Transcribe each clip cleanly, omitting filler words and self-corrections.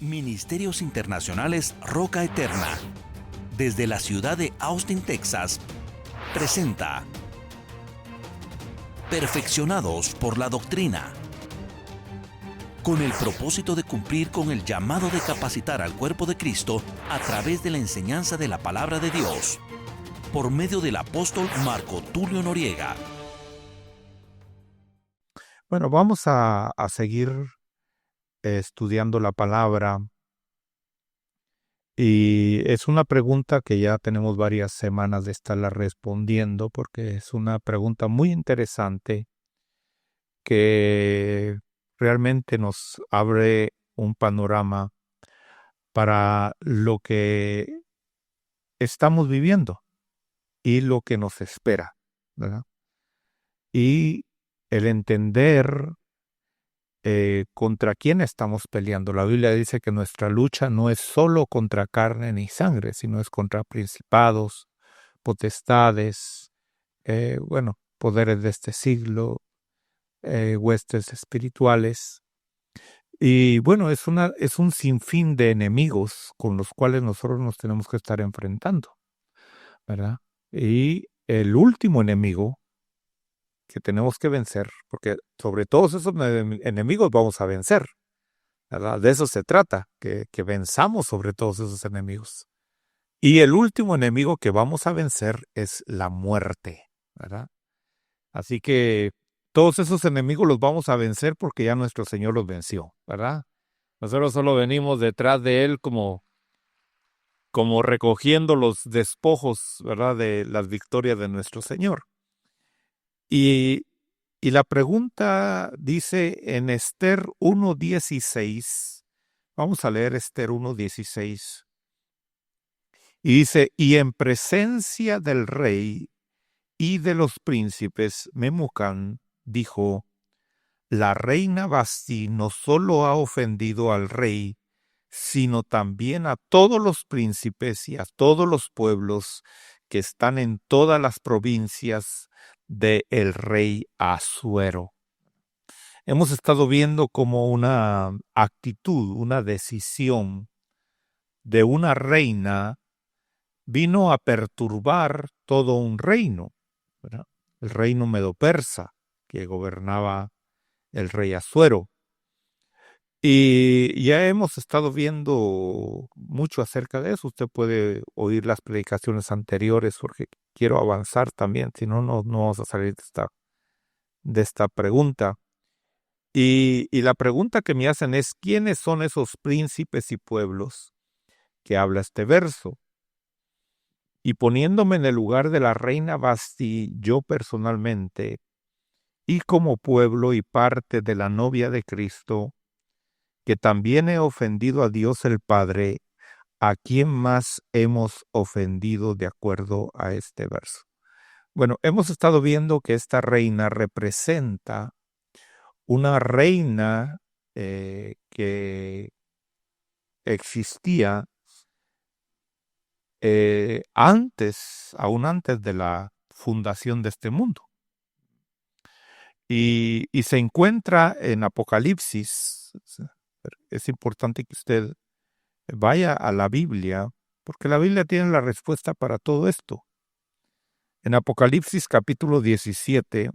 Ministerios Internacionales Roca Eterna, desde la ciudad de Austin, Texas, presenta Perfeccionados por la Doctrina, con el propósito de cumplir con el llamado de capacitar al cuerpo de Cristo a través de la enseñanza de la Palabra de Dios, por medio del apóstol Marco Tulio Noriega. Bueno, vamos a seguir estudiando la palabra, y es una pregunta que ya tenemos varias semanas de estarla respondiendo, porque es una pregunta muy interesante que realmente nos abre un panorama para lo que estamos viviendo y lo que nos espera, ¿verdad? Y el entender contra quién estamos peleando. La Biblia dice que nuestra lucha no es solo contra carne ni sangre, sino es contra principados, potestades, poderes de este siglo, huestes espirituales. Y bueno, es un sinfín de enemigos con los cuales nosotros nos tenemos que estar enfrentando, ¿verdad? Y el último enemigo que tenemos que vencer, porque sobre todos esos enemigos vamos a vencer, ¿verdad? De eso se trata, que venzamos sobre todos esos enemigos. Y el último enemigo que vamos a vencer es la muerte, ¿verdad? Así que todos esos enemigos los vamos a vencer porque ya nuestro Señor los venció, ¿verdad? Nosotros solo venimos detrás de Él como recogiendo los despojos, ¿verdad? De las victorias de nuestro Señor. Y la pregunta dice en Esther 1:16, vamos a leer Esther 1:16, y dice, y en presencia del rey y de los príncipes, Memucán dijo, la reina Vasti no solo ha ofendido al rey, sino también a todos los príncipes y a todos los pueblos que están en todas las provincias del rey Asuero. Hemos estado viendo como una actitud, una decisión de una reina vino a perturbar todo un reino, ¿verdad? El reino medo-persa que gobernaba el rey Asuero. Y ya hemos estado viendo mucho acerca de eso. Usted puede oír las predicaciones anteriores porque quiero avanzar también, si no, no vamos a salir de esta pregunta. Y la pregunta que me hacen es, ¿quiénes son esos príncipes y pueblos que habla este verso? Y poniéndome en el lugar de la reina Vasti, yo personalmente, y como pueblo y parte de la novia de Cristo, que también he ofendido a Dios el Padre, ¿a quién más hemos ofendido de acuerdo a este verso? Bueno, hemos estado viendo que esta reina representa una reina que existía aún antes de la fundación de este mundo. Y se encuentra en Apocalipsis. Es importante que usted vaya a la Biblia, porque la Biblia tiene la respuesta para todo esto. En Apocalipsis capítulo 17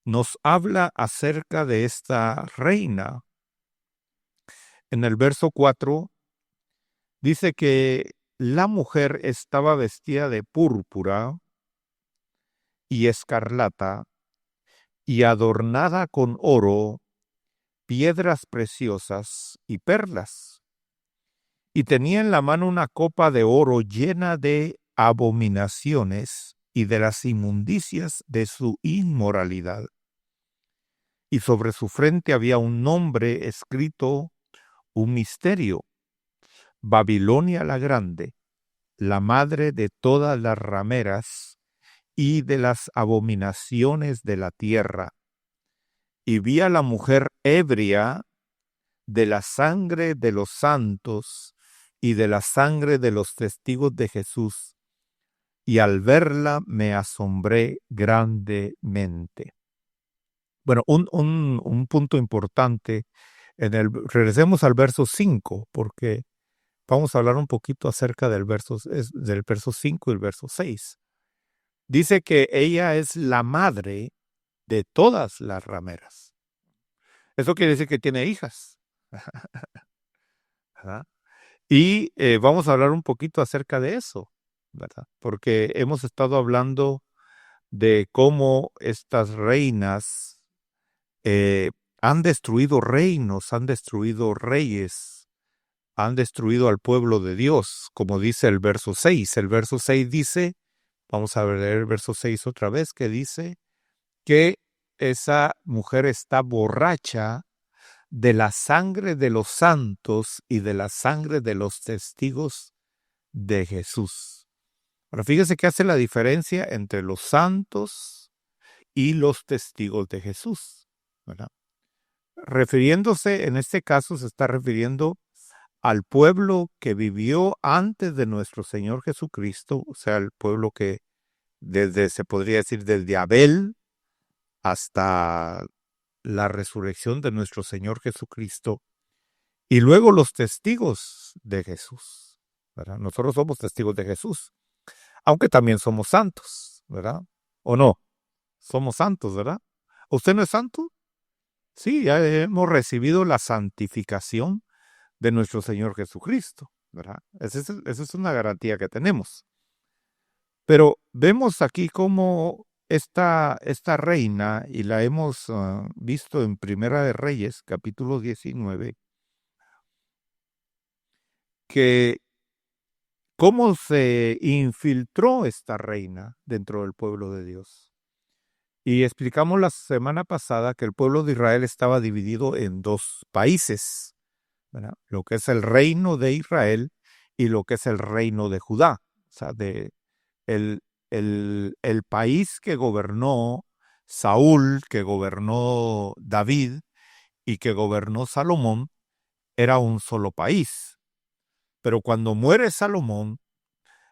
nos habla acerca de esta reina. En el verso 4 dice que la mujer estaba vestida de púrpura y escarlata y adornada con oro, piedras preciosas y perlas. Y tenía en la mano una copa de oro llena de abominaciones y de las inmundicias de su inmoralidad. Y sobre su frente había un nombre escrito, un misterio: Babilonia la Grande, la madre de todas las rameras y de las abominaciones de la tierra. Y vi a la mujer ebria de la sangre de los santos y de la sangre de los testigos de Jesús, y al verla me asombré grandemente. Bueno, un punto importante Regresemos al verso 5, porque vamos a hablar un poquito acerca del verso 5 y el verso 6. Dice que ella es la madre de todas las rameras. Eso quiere decir que tiene hijas. ¿Verdad? Y vamos a hablar un poquito acerca de eso, ¿verdad? Porque hemos estado hablando de cómo estas reinas han destruido reinos, han destruido reyes, han destruido al pueblo de Dios, como dice el verso 6. El verso 6 dice, vamos a leer el verso 6 otra vez, que dice que esa mujer está borracha de la sangre de los santos y de la sangre de los testigos de Jesús. Ahora fíjese que hace la diferencia entre los santos y los testigos de Jesús, ¿verdad? Refiriéndose, en este caso se está refiriendo al pueblo que vivió antes de nuestro Señor Jesucristo, o sea, el pueblo que se podría decir, desde Abel hasta la resurrección de nuestro Señor Jesucristo, y luego los testigos de Jesús, ¿verdad? Nosotros somos testigos de Jesús, aunque también somos santos, ¿verdad? ¿O no? Somos santos, ¿verdad? ¿Usted no es santo? Sí, ya hemos recibido la santificación de nuestro Señor Jesucristo, ¿verdad? Esa es una garantía que tenemos. Pero vemos aquí cómo esta reina, y la hemos visto en Primera de Reyes, capítulo 19, que cómo se infiltró esta reina dentro del pueblo de Dios. Y explicamos la semana pasada que el pueblo de Israel estaba dividido en dos países, ¿verdad? Lo que es el reino de Israel y lo que es el reino de Judá. O sea, el país que gobernó Saúl, que gobernó David y que gobernó Salomón, era un solo país. Pero cuando muere Salomón,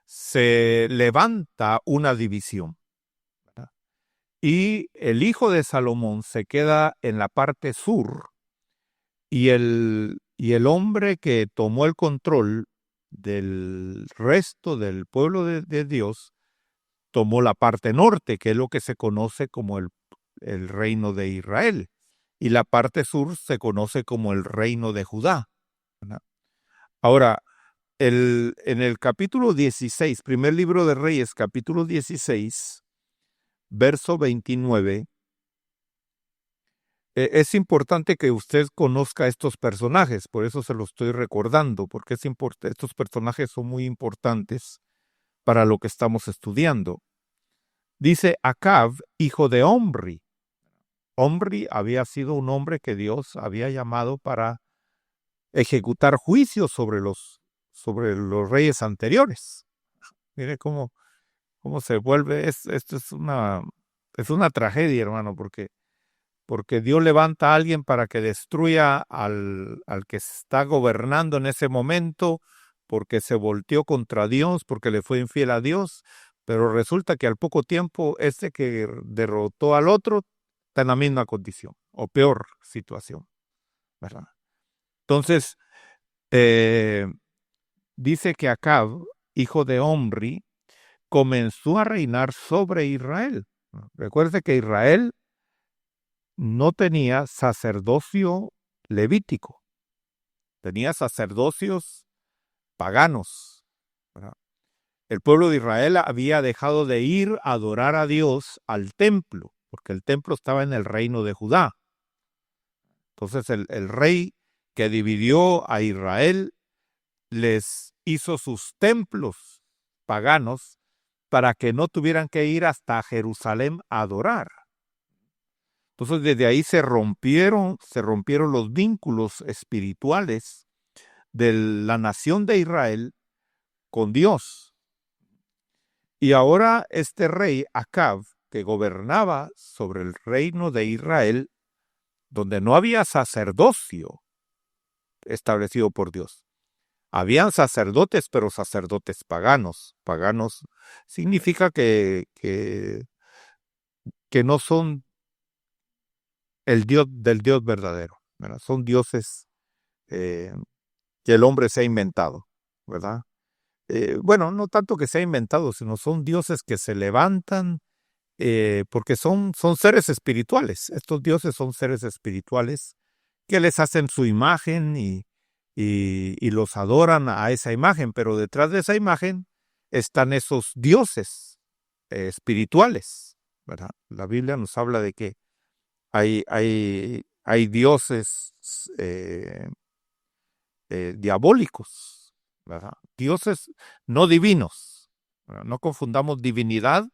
se levanta una división, ¿verdad? Y el hijo de Salomón se queda en la parte sur, y el hombre que tomó el control del resto del pueblo de Dios tomó la parte norte, que es lo que se conoce como el reino de Israel, y la parte sur se conoce como el reino de Judá, ¿verdad? Ahora, en el capítulo 16, primer libro de Reyes, capítulo 16, verso 29, es importante que usted conozca estos personajes, por eso se los estoy recordando, porque estos personajes son muy importantes para lo que estamos estudiando. Dice Acab, hijo de Omri. Omri había sido un hombre que Dios había llamado para ejecutar juicios sobre los reyes anteriores. Mire cómo se vuelve, esto es una tragedia, hermano, porque Dios levanta a alguien para que destruya al que está gobernando en ese momento, porque se volteó contra Dios, porque le fue infiel a Dios, pero resulta que al poco tiempo este que derrotó al otro está en la misma condición, o peor situación, ¿verdad? Entonces, dice que Acab, hijo de Omri, comenzó a reinar sobre Israel. Recuerde que Israel no tenía sacerdocio levítico, tenía sacerdocios paganos, ¿verdad? El pueblo de Israel había dejado de ir a adorar a Dios al templo, porque el templo estaba en el reino de Judá. Entonces el rey que dividió a Israel les hizo sus templos paganos para que no tuvieran que ir hasta Jerusalén a adorar. Entonces desde ahí se rompieron los vínculos espirituales de la nación de Israel con Dios. Y ahora este rey Acab, que gobernaba sobre el reino de Israel, donde no había sacerdocio establecido por Dios. Habían sacerdotes, pero sacerdotes paganos. Paganos significa que no son el Dios del Dios verdadero, ¿verdad? Son dioses que el hombre se ha inventado, ¿verdad? Bueno, no tanto que se ha inventado, sino son dioses que se levantan porque son seres espirituales. Estos dioses son seres espirituales que les hacen su imagen y los adoran a esa imagen, pero detrás de esa imagen están esos dioses espirituales, ¿verdad? La Biblia nos habla de que hay dioses diabólicos, ¿verdad? Dioses no divinos, ¿verdad? No confundamos divinidad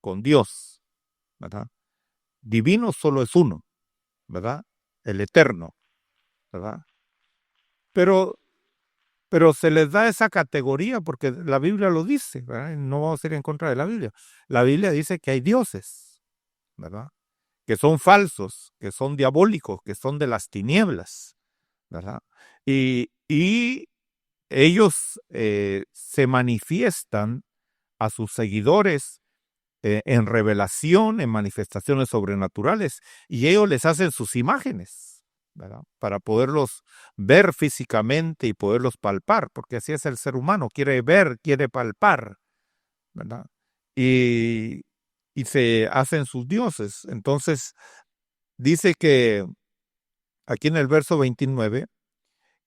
con Dios, ¿verdad? Divino solo es uno, ¿verdad? El eterno, ¿verdad? Pero se les da esa categoría porque la Biblia lo dice, ¿verdad? No vamos a ir en contra de la Biblia. La Biblia dice que hay dioses, ¿verdad? Que son falsos, que son diabólicos, que son de las tinieblas, ¿verdad? Y ellos se manifiestan a sus seguidores en revelación, en manifestaciones sobrenaturales, y ellos les hacen sus imágenes, ¿verdad? Para poderlos ver físicamente y poderlos palpar, porque así es el ser humano, quiere ver, quiere palpar, ¿verdad? Y se hacen sus dioses. Entonces, dice que aquí en el verso 29,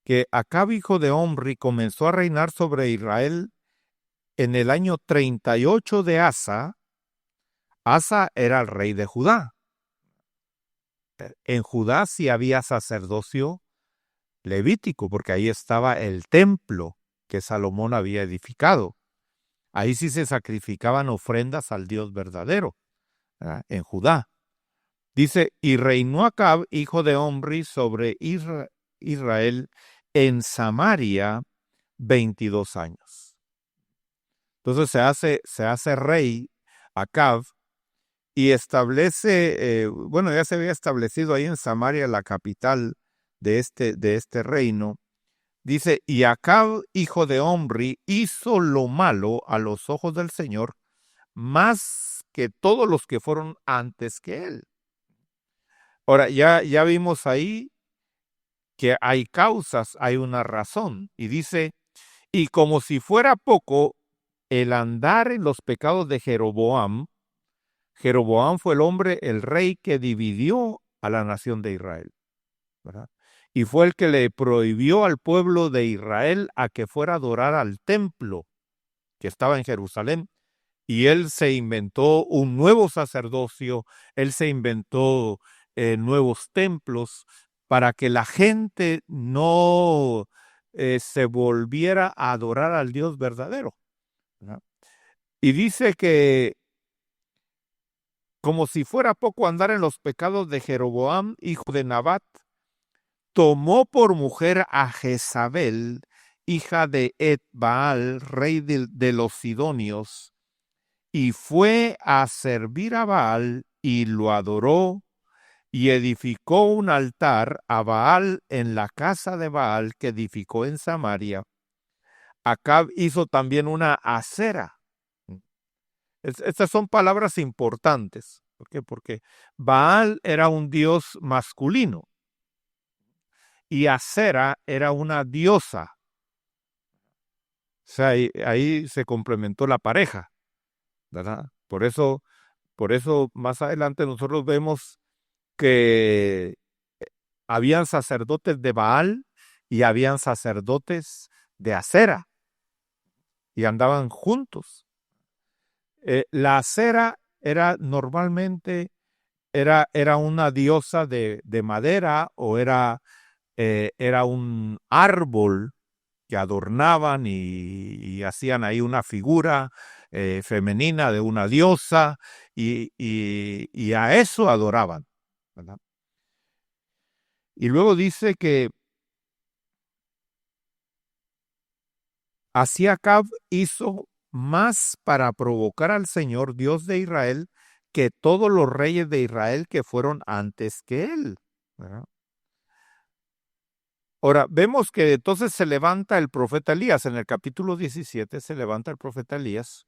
que Acab, hijo de Omri, comenzó a reinar sobre Israel en el año 38 de Asa. Asa era el rey de Judá. En Judá sí había sacerdocio levítico, porque ahí estaba el templo que Salomón había edificado. Ahí sí se sacrificaban ofrendas al Dios verdadero, ¿verdad? En Judá. Dice, y reinó Acab, hijo de Omri, sobre Israel en Samaria 22 años. Entonces se hace rey Acab y establece, bueno, ya se había establecido ahí en Samaria la capital de este reino. Dice, y Acab, hijo de Omri, hizo lo malo a los ojos del Señor, más que todos los que fueron antes que él. Ahora, ya vimos ahí que hay causas, hay una razón. Y dice, y como si fuera poco, el andar en los pecados de Jeroboam. Jeroboam fue el hombre, el rey que dividió a la nación de Israel, ¿verdad? Y fue el que le prohibió al pueblo de Israel a que fuera a adorar al templo que estaba en Jerusalén. Y él se inventó un nuevo sacerdocio, él se inventó nuevos templos para que la gente no se volviera a adorar al Dios verdadero, ¿verdad? Y dice que como si fuera poco andar en los pecados de Jeroboam, hijo de Nabat, tomó por mujer a Jezabel, hija de Etbaal, rey de los Sidonios, y fue a servir a Baal y lo adoró y edificó un altar a Baal en la casa de Baal que edificó en Samaria. Acab hizo también una acera. Estas son palabras importantes. ¿Por qué? Porque Baal era un dios masculino y Acera era una diosa. O sea, ahí se complementó la pareja, ¿verdad? Por eso más adelante nosotros vemos que habían sacerdotes de Baal y habían sacerdotes de Acera y andaban juntos. La Acera era normalmente era una diosa de madera o era un árbol que adornaban y hacían ahí una figura femenina de una diosa y a eso adoraban, ¿verdad? Y luego dice que así Acab hizo más para provocar al Señor, Dios de Israel, que todos los reyes de Israel que fueron antes que él, ¿verdad? Ahora, vemos que entonces se levanta el profeta Elías. En el capítulo 17 se levanta el profeta Elías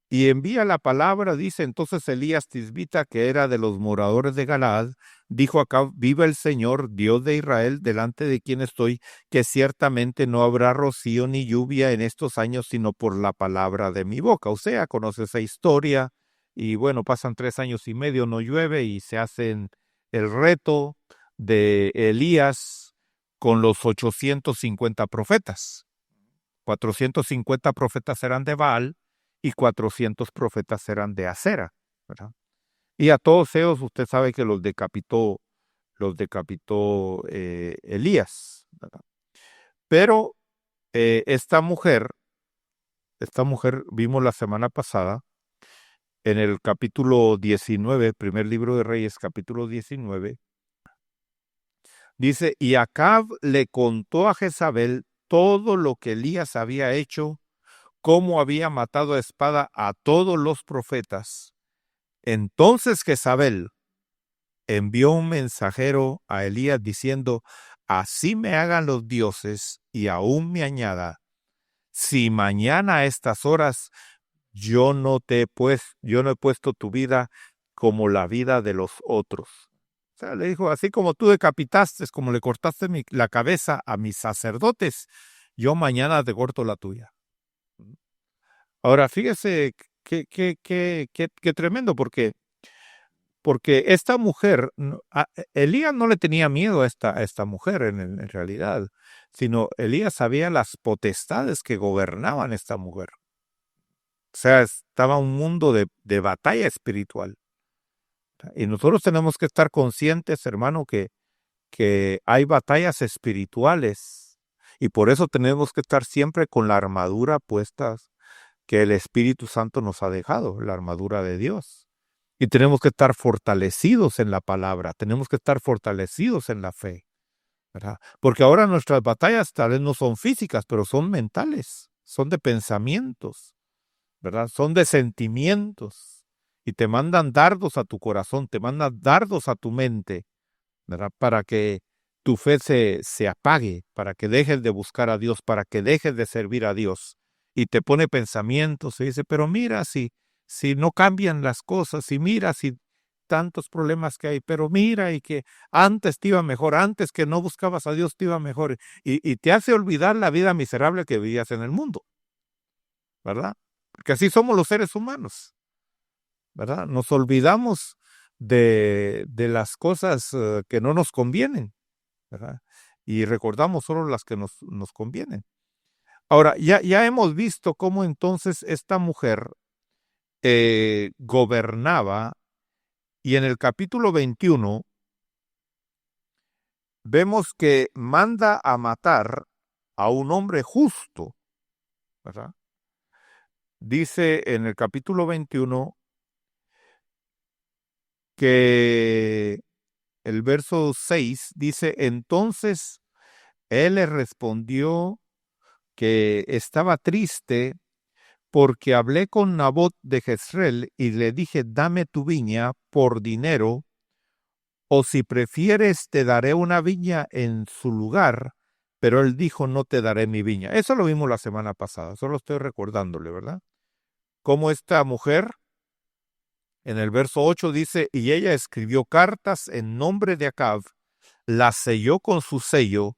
y envía la palabra, dice entonces Elías Tisbita, que era de los moradores de Galaad, dijo acá, viva el Señor, Dios de Israel, delante de quien estoy, que ciertamente no habrá rocío ni lluvia en estos años, sino por la palabra de mi boca. O sea, conoce esa historia, y bueno, pasan 3 años y medio, no llueve, y se hacen el reto de Elías con los 850 profetas. 450 profetas eran de Baal, y 400 profetas eran de Acera, ¿verdad? Y a todos ellos usted sabe que los decapitó Elías, ¿verdad? Pero esta mujer vimos la semana pasada en el capítulo 19, primer libro de Reyes, capítulo 19, dice, y Acab le contó a Jezabel todo lo que Elías había hecho, cómo había matado a espada a todos los profetas. Entonces Jezabel envió un mensajero a Elías diciendo, así me hagan los dioses y aún me añada, si mañana a estas horas yo no he puesto tu vida como la vida de los otros. O sea, le dijo, así como tú decapitaste, como le cortaste la cabeza a mis sacerdotes, yo mañana te corto la tuya. Ahora, fíjese qué tremendo, porque esta mujer, Elías no le tenía miedo a esta mujer en realidad, sino Elías sabía las potestades que gobernaban esta mujer. O sea, estaba un mundo de batalla espiritual. Y nosotros tenemos que estar conscientes, hermano, que hay batallas espirituales. Y por eso tenemos que estar siempre con la armadura puesta que el Espíritu Santo nos ha dejado, la armadura de Dios. Y tenemos que estar fortalecidos en la palabra, tenemos que estar fortalecidos en la fe, ¿verdad? Porque ahora nuestras batallas tal vez no son físicas, pero son mentales, son de pensamientos, ¿verdad? Son de sentimientos. Y te mandan dardos a tu corazón, te mandan dardos a tu mente, ¿verdad? Para que tu fe se apague, para que dejes de buscar a Dios, para que dejes de servir a Dios. Y te pone pensamientos y dice, pero mira si no cambian las cosas, y mira si tantos problemas que hay, pero mira y que antes te iba mejor, antes que no buscabas a Dios te iba mejor. Y te hace olvidar la vida miserable que vivías en el mundo, ¿verdad? Porque así somos los seres humanos, ¿verdad? Nos olvidamos de las cosas que no nos convienen, ¿verdad? Y recordamos solo las que nos convienen. Ahora, ya hemos visto cómo entonces esta mujer gobernaba, y en el capítulo 21 vemos que manda a matar a un hombre justo, ¿verdad? Dice en el capítulo 21 que el verso 6 dice, entonces él le respondió que estaba triste porque hablé con Nabot de Jezreel y le dije, dame tu viña por dinero, o si prefieres te daré una viña en su lugar, pero él dijo, no te daré mi viña. Eso lo vimos la semana pasada, solo estoy recordándole, ¿verdad? Cómo esta mujer, en el verso 8 dice, y ella escribió cartas en nombre de Acab, las selló con su sello,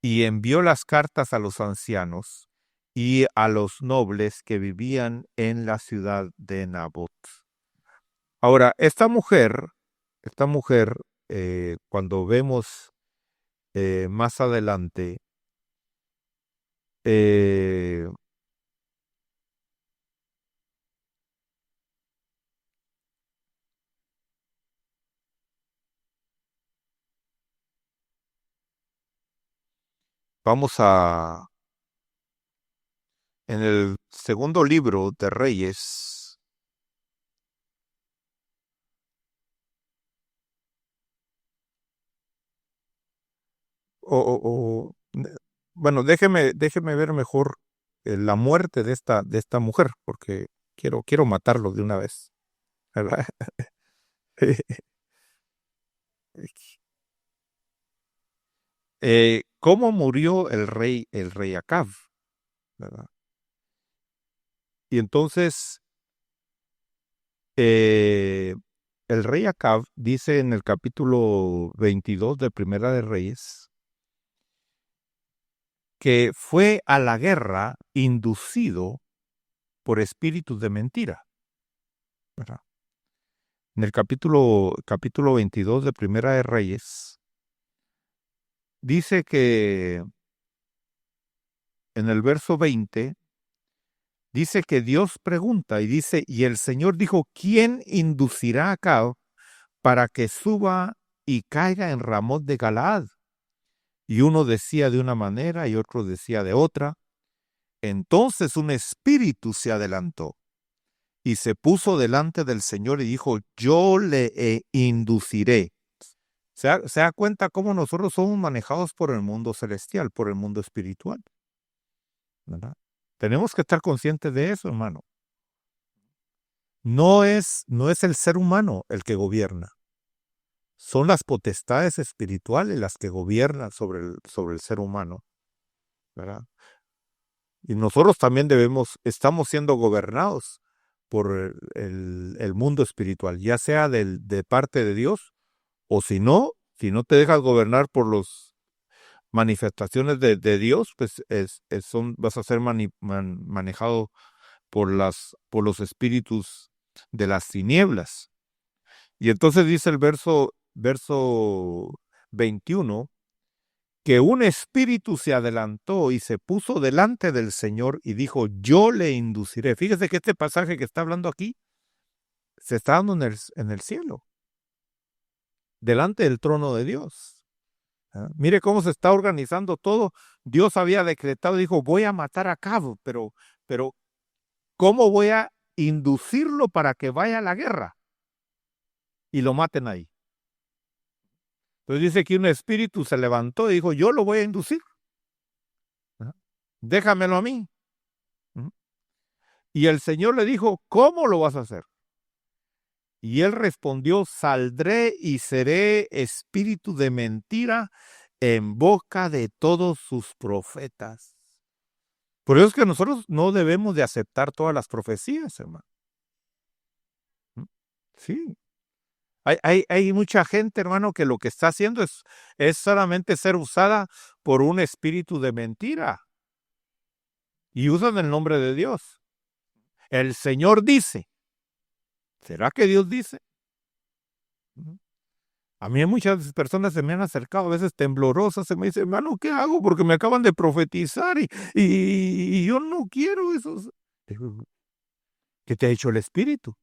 y envió las cartas a los ancianos y a los nobles que vivían en la ciudad de Nabot. Ahora, esta mujer, cuando vemos más adelante, eh, vamos en el segundo libro de Reyes, bueno, déjeme ver mejor la muerte de esta mujer, porque quiero matarlo de una vez, ¿verdad? ¿Cómo murió el rey Acab? ¿Verdad? Y entonces el rey Acab dice en el capítulo 22 de Primera de Reyes que fue a la guerra inducido por espíritus de mentira, ¿verdad? En el capítulo 22 de Primera de Reyes dice que en el verso 20 dice que Dios pregunta y dice, y el Señor dijo, ¿quién inducirá a Acab para que suba y caiga en Ramot de Galaad? Y uno decía de una manera y otro decía de otra. Entonces un espíritu se adelantó y se puso delante del Señor y dijo, yo le induciré. Se da cuenta cómo nosotros somos manejados por el mundo celestial, por el mundo espiritual, ¿verdad? Tenemos que estar conscientes de eso, hermano. No es el ser humano el que gobierna. Son las potestades espirituales las que gobiernan sobre el ser humano, ¿verdad? Y nosotros también estamos siendo gobernados por el mundo espiritual, ya sea de parte de Dios, o si no te dejas gobernar por las manifestaciones de Dios, pues vas a ser manejado por los espíritus de las tinieblas. Y entonces dice el verso 21, que un espíritu se adelantó y se puso delante del Señor y dijo, yo le induciré. Fíjese que este pasaje que está hablando aquí se está dando en el cielo, delante del trono de Dios. Mire cómo se está organizando todo. Dios había decretado, dijo, voy a matar a Cabo, pero ¿cómo voy a inducirlo para que vaya a la guerra y lo maten ahí? Entonces dice que un espíritu se levantó y dijo, yo lo voy a inducir. Déjamelo a mí. Y el Señor le dijo, ¿cómo lo vas a hacer? Y él respondió, saldré y seré espíritu de mentira en boca de todos sus profetas. Por eso es que nosotros no debemos de aceptar todas las profecías, hermano. Sí. Hay mucha gente, hermano, que lo que está haciendo es solamente ser usada por un espíritu de mentira. Y usan el nombre de Dios. El Señor dice. ¿Será que Dios dice? A mí muchas personas se me han acercado, a veces temblorosas, se me dicen, hermano, ¿qué hago? Porque me acaban de profetizar y yo no quiero eso. ¿Qué te ha dicho el Espíritu?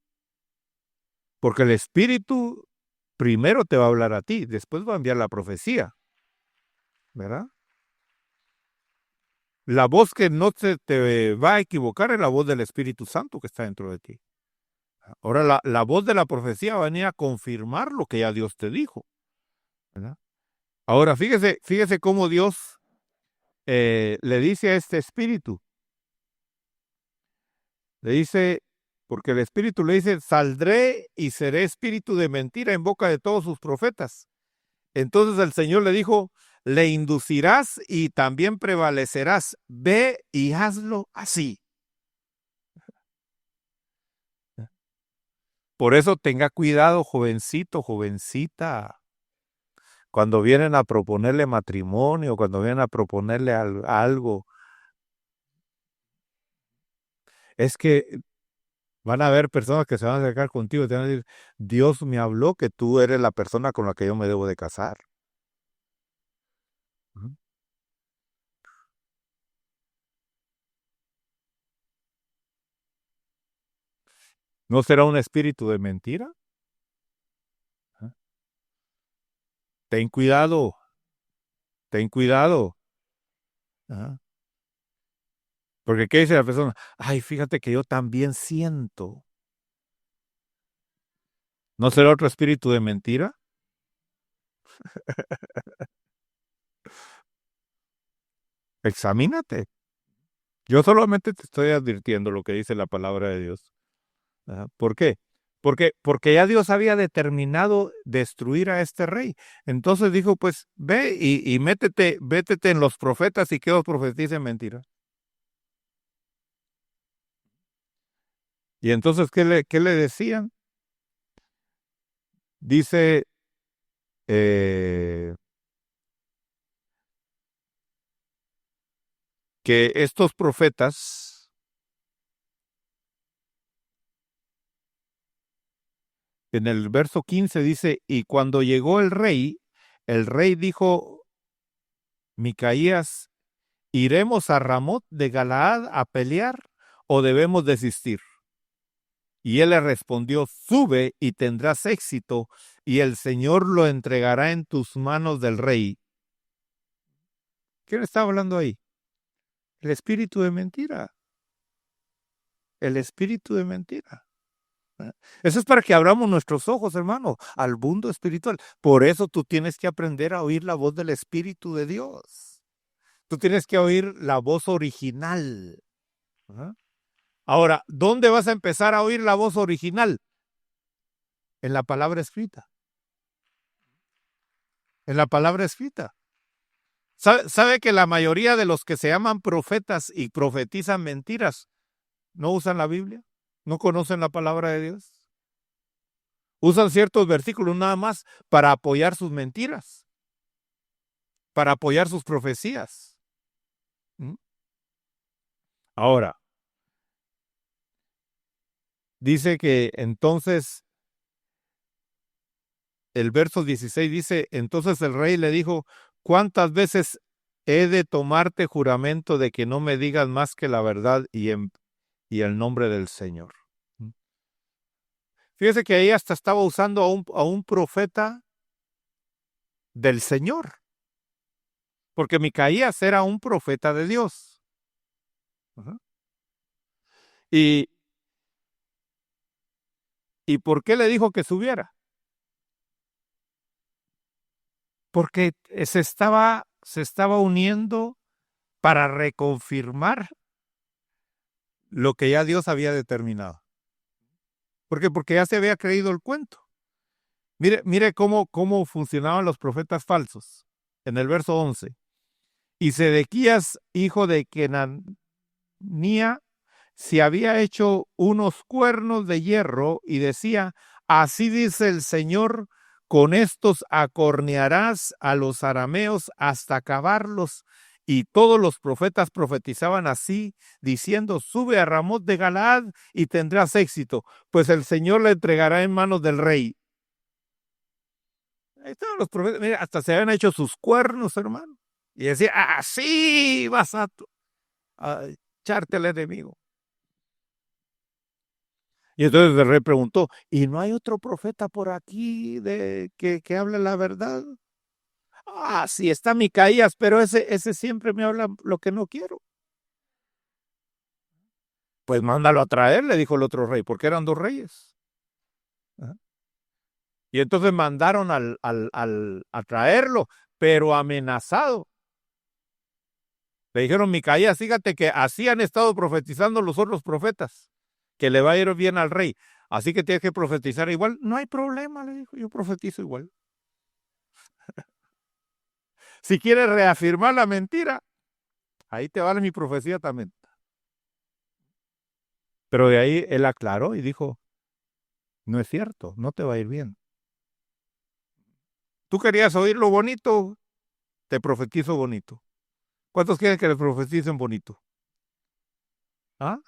Porque el Espíritu primero te va a hablar a ti, después va a enviar la profecía, ¿verdad? La voz que no te va a equivocar es la voz del Espíritu Santo que está dentro de ti. Ahora la voz de la profecía va a venir a confirmar lo que ya Dios te dijo, ¿verdad? Ahora fíjese cómo Dios le dice a este espíritu, le dice, porque el espíritu le dice, saldré y seré espíritu de mentira en boca de todos sus profetas. Entonces el Señor le dijo, le inducirás y también prevalecerás, ve y hazlo así. Por eso tenga cuidado, jovencito, jovencita, cuando vienen a proponerle matrimonio, cuando vienen a proponerle algo, es que van a haber personas que se van a acercar contigo y te van a decir, Dios me habló que tú eres la persona con la que yo me debo de casar. ¿No será un espíritu de mentira? Ten cuidado, ten cuidado. Porque ¿qué dice la persona? Ay, fíjate que yo también siento. ¿No será otro espíritu de mentira? Examínate. Yo solamente te estoy advirtiendo lo que dice la palabra de Dios. ¿Por qué? Porque ya Dios había determinado destruir a este rey. Entonces dijo, pues ve y métete en los profetas y que los profeticen mentira. Y entonces, ¿qué le decían? Dice que estos profetas, en el verso 15 dice, y cuando llegó el rey dijo, Micaías, ¿iremos a Ramot de Galaad a pelear o debemos desistir? Y él le respondió, sube y tendrás éxito, y el Señor lo entregará en tus manos del rey. ¿Quién está hablando ahí? El espíritu de mentira. El espíritu de mentira. Eso es para que abramos nuestros ojos, hermano, al mundo espiritual. Por eso tú tienes que aprender a oír la voz del Espíritu de Dios. Tú tienes que oír la voz original. Ahora, ¿dónde vas a empezar a oír la voz original? En la palabra escrita. En la palabra escrita. ¿Sabe que la mayoría de los que se llaman profetas y profetizan mentiras no usan la Biblia? ¿No conocen la palabra de Dios? Usan ciertos versículos nada más para apoyar sus mentiras, para apoyar sus profecías. Ahora, dice que entonces, el verso 16 dice, entonces el rey le dijo, ¿cuántas veces he de tomarte juramento de que no me digas más que la verdad y el nombre del Señor? Fíjese que ahí hasta estaba usando a un profeta del Señor, porque Micaías era un profeta de Dios. ¿Y por qué le dijo que subiera? Porque se estaba uniendo para reconfirmar lo que ya Dios había determinado. ¿Por qué? Porque ya se había creído el cuento. Mire cómo funcionaban los profetas falsos. En el verso 11. Y Sedequías, hijo de Kenanía, se había hecho unos cuernos de hierro y decía, así dice el Señor, con estos acornearás a los arameos hasta acabarlos. Y todos los profetas profetizaban así, diciendo, sube a Ramot de Galaad y tendrás éxito, pues el Señor le entregará en manos del rey. Ahí estaban los profetas, mira, hasta se habían hecho sus cuernos, hermano. Y decía, así vas a echarte al enemigo. Y entonces el rey preguntó, ¿y no hay otro profeta por aquí que hable la verdad? Sí, está Micaías, pero ese siempre me habla lo que no quiero. Pues mándalo a traer, le dijo el otro rey, porque eran dos reyes. Y entonces mandaron a traerlo, pero amenazado. Le dijeron, Micaías, fíjate que así han estado profetizando los otros profetas, que le va a ir bien al rey. Así que tienes que profetizar igual. No hay problema, le dijo, yo profetizo igual. Si quieres reafirmar la mentira, ahí te vale mi profecía también. Pero de ahí él aclaró y dijo, no es cierto, no te va a ir bien. Tú querías oír lo bonito, te profetizo bonito. ¿Cuántos quieren que les profeticen bonito? ¿Ah?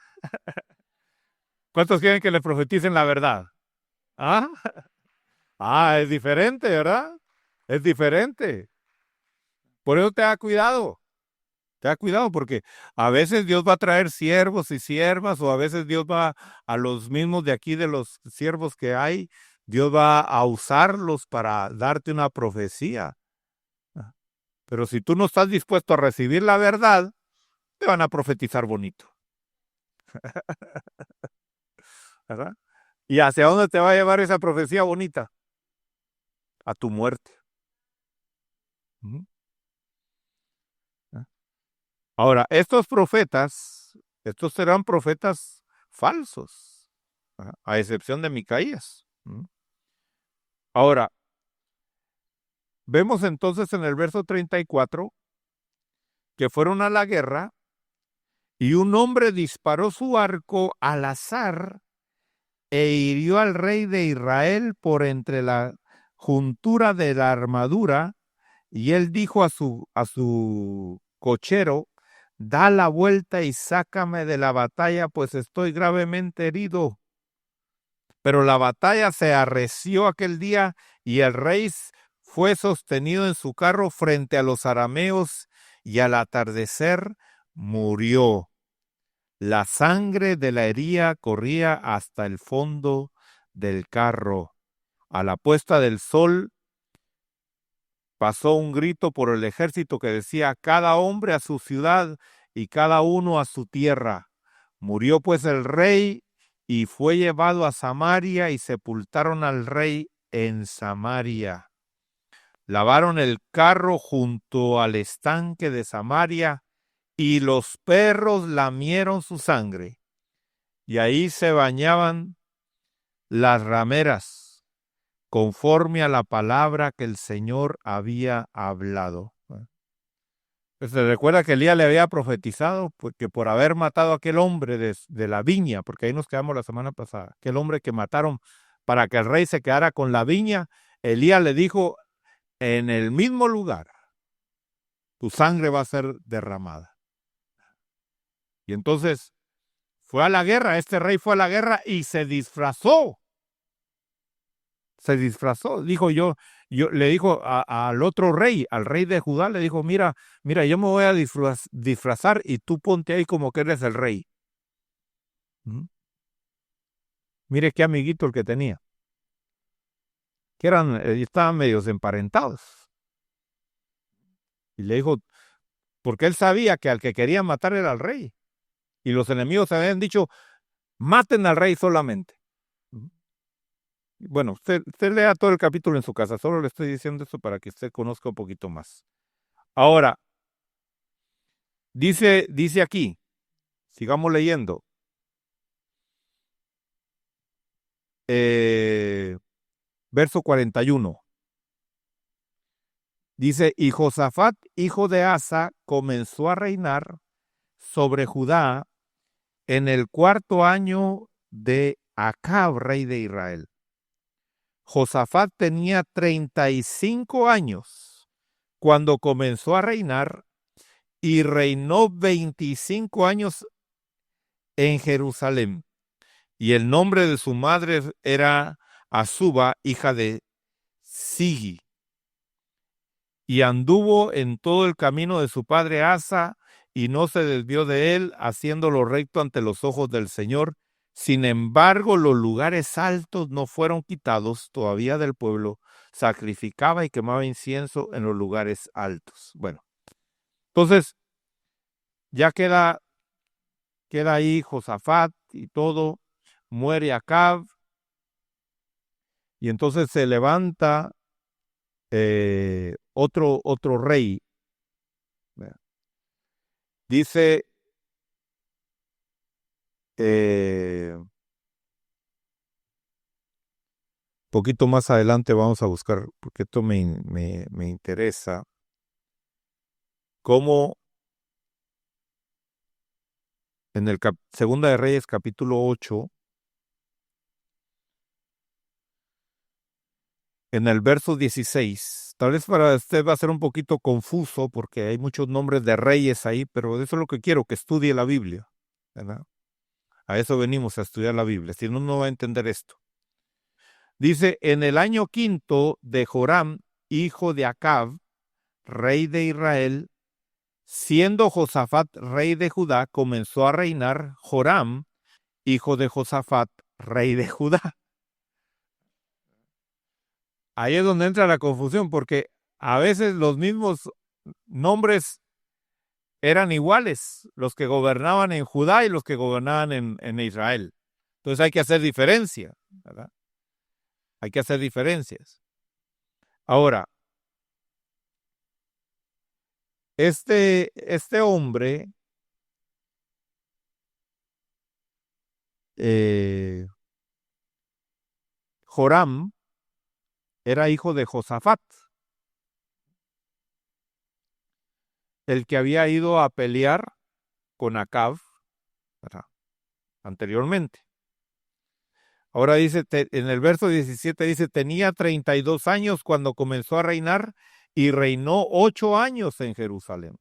¿Cuántos quieren que les profeticen la verdad? ¿Ah? Es diferente, ¿verdad? Es diferente. Por eso te da cuidado. Te da cuidado porque a veces Dios va a traer siervos y siervas, o a veces Dios va a los mismos de aquí, de los siervos que hay, Dios va a usarlos para darte una profecía. Pero si tú no estás dispuesto a recibir la verdad, te van a profetizar bonito. ¿Verdad? ¿Y hacia dónde te va a llevar esa profecía bonita? A tu muerte. Ahora, estos serán profetas falsos, a excepción de Micaías. Ahora, vemos entonces en el verso 34 que fueron a la guerra y un hombre disparó su arco al azar e hirió al rey de Israel por entre la juntura de la armadura, y él dijo a su cochero: da la vuelta y sácame de la batalla, pues estoy gravemente herido. Pero la batalla se arreció aquel día, y el rey fue sostenido en su carro frente a los arameos, y al atardecer murió. La sangre de la herida corría hasta el fondo del carro. A la puesta del sol pasó un grito por el ejército que decía: cada hombre a su ciudad y cada uno a su tierra. Murió pues el rey y fue llevado a Samaria, y sepultaron al rey en Samaria. Lavaron el carro junto al estanque de Samaria, y los perros lamieron su sangre, y ahí se bañaban las rameras, conforme a la palabra que el Señor había hablado. Se recuerda que Elías le había profetizado que por haber matado a aquel hombre de la viña, porque ahí nos quedamos la semana pasada, aquel hombre que mataron para que el rey se quedara con la viña, Elías le dijo: en el mismo lugar tu sangre va a ser derramada. Y entonces fue a la guerra, este rey fue a la guerra y se disfrazó. Le dijo al otro rey, al rey de Judá, le dijo: mira, yo me voy a disfrazar y tú ponte ahí como que eres el rey. Mire qué amiguito el que tenía, que estaban medios emparentados. Y le dijo, porque él sabía que al que quería matar era al rey. Y los enemigos habían dicho: maten al rey solamente. Bueno, usted lea todo el capítulo en su casa, solo le estoy diciendo eso para que usted conozca un poquito más. Ahora, dice aquí, sigamos leyendo. Verso 41. Dice: y Josafat, hijo de Asa, comenzó a reinar sobre Judá en el 4º año de Acab, rey de Israel. Josafat tenía 35 años cuando comenzó a reinar, y reinó 25 años en Jerusalén. Y el nombre de su madre era Azuba, hija de Sigi. Y anduvo en todo el camino de su padre Asa, y no se desvió de él, haciendo lo recto ante los ojos del Señor. Sin embargo, los lugares altos no fueron quitados todavía del pueblo. Sacrificaba y quemaba incienso en los lugares altos. Bueno, entonces ya queda ahí Josafat y todo. Muere Acab, y entonces se levanta otro rey. Dice poquito más adelante vamos a buscar, porque esto me interesa, cómo en el Segunda de Reyes, capítulo 8, en el verso 16, tal vez para usted va a ser un poquito confuso porque hay muchos nombres de reyes ahí, pero eso es lo que quiero, que estudie la Biblia, ¿verdad? A eso venimos, a estudiar la Biblia, si no, no va a entender esto. Dice: en el año 5 de Joram, hijo de Acab, rey de Israel, siendo Josafat rey de Judá, comenzó a reinar Joram, hijo de Josafat, rey de Judá. Ahí es donde entra la confusión, porque a veces los mismos nombres eran iguales, los que gobernaban en Judá y los que gobernaban en Israel. Entonces hay que hacer diferencia, ¿verdad? Hay que hacer diferencias. Ahora, este hombre Joram era hijo de Josafat, el que había ido a pelear con Acab, ¿verdad?, anteriormente. Ahora dice, en el verso 17 dice, tenía 32 años cuando comenzó a reinar y reinó 8 años en Jerusalén.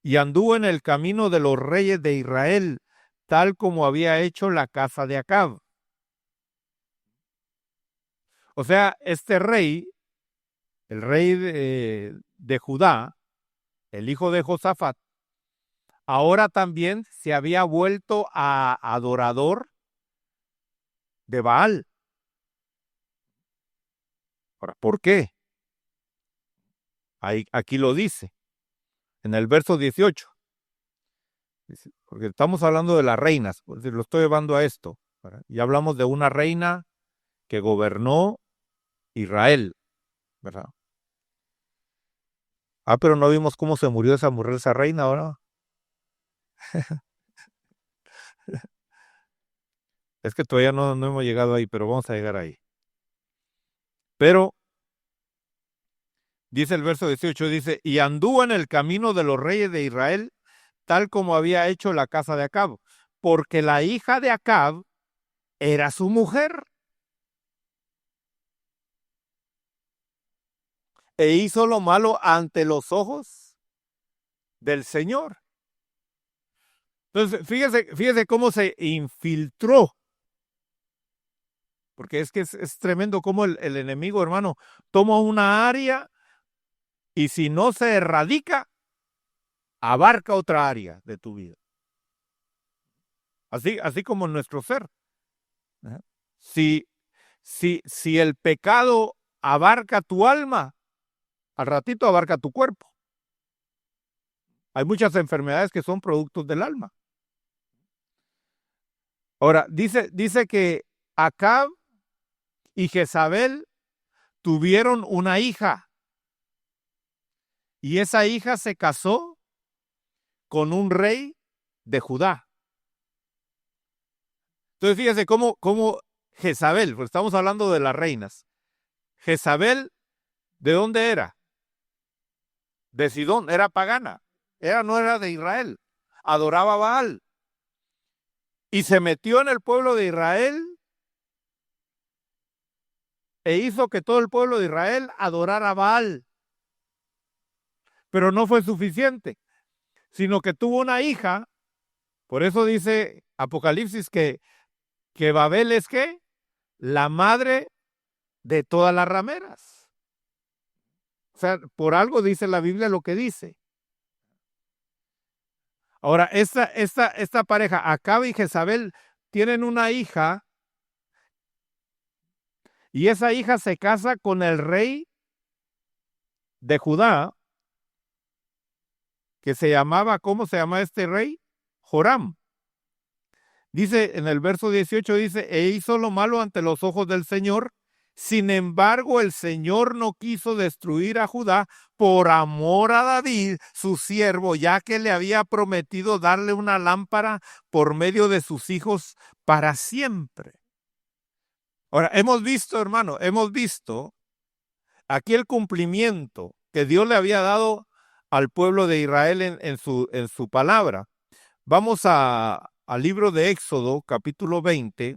Y anduvo en el camino de los reyes de Israel, tal como había hecho la casa de Acab. O sea, este rey, el rey de Judá, el hijo de Josafat, ahora también se había vuelto a adorador de Baal. Ahora, ¿por qué? Aquí lo dice, en el verso 18. Porque estamos hablando de las reinas, lo estoy llevando a esto. ¿Verdad? Y hablamos de una reina que gobernó Israel, ¿verdad? Pero no vimos cómo se murió esa mujer, esa reina, ahora. Es que todavía no hemos llegado ahí, pero vamos a llegar ahí. Pero, dice el verso 18, dice, y anduvo en el camino de los reyes de Israel, tal como había hecho la casa de Acab, porque la hija de Acab era su mujer. E hizo lo malo ante los ojos del Señor. Entonces, fíjese cómo se infiltró. Porque es que es tremendo cómo el enemigo, hermano, toma una área y si no se erradica, abarca otra área de tu vida. Así como en nuestro ser. Si el pecado abarca tu alma, al ratito abarca tu cuerpo. Hay muchas enfermedades que son productos del alma. Ahora, dice que Acab y Jezabel tuvieron una hija. Y esa hija se casó con un rey de Judá. Entonces fíjese cómo Jezabel, pues estamos hablando de las reinas. Jezabel, ¿de dónde era? De Sidón, era pagana. No era de Israel. Adoraba a Baal. Y se metió en el pueblo de Israel e hizo que todo el pueblo de Israel adorara a Baal. Pero no fue suficiente, sino que tuvo una hija. Por eso dice Apocalipsis que Babel es ¿qué? La madre de todas las rameras. O sea, por algo dice la Biblia lo que dice. Ahora, esta pareja, Acab y Jezabel, tienen una hija y esa hija se casa con el rey de Judá, que se llamaba, ¿cómo se llama este rey? Joram. Dice en el verso 18, dice, e hizo lo malo ante los ojos del Señor. Sin embargo, el Señor no quiso destruir a Judá por amor a David, su siervo, ya que le había prometido darle una lámpara por medio de sus hijos para siempre. Ahora, hemos visto, hermano, aquí el cumplimiento que Dios le había dado al pueblo de Israel en su palabra. Vamos al libro de Éxodo, capítulo 20.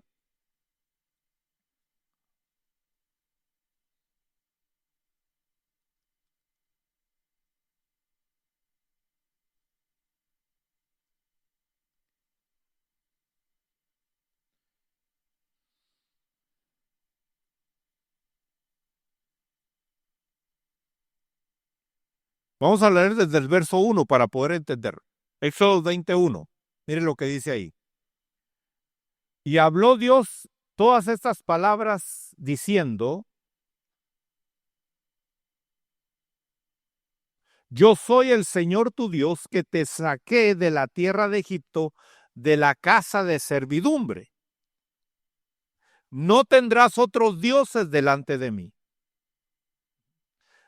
Vamos a leer desde el verso 1 para poder entender. Éxodo 21. Miren lo que dice ahí. Y habló Dios todas estas palabras diciendo, yo soy el Señor tu Dios que te saqué de la tierra de Egipto, de la casa de servidumbre. No tendrás otros dioses delante de mí.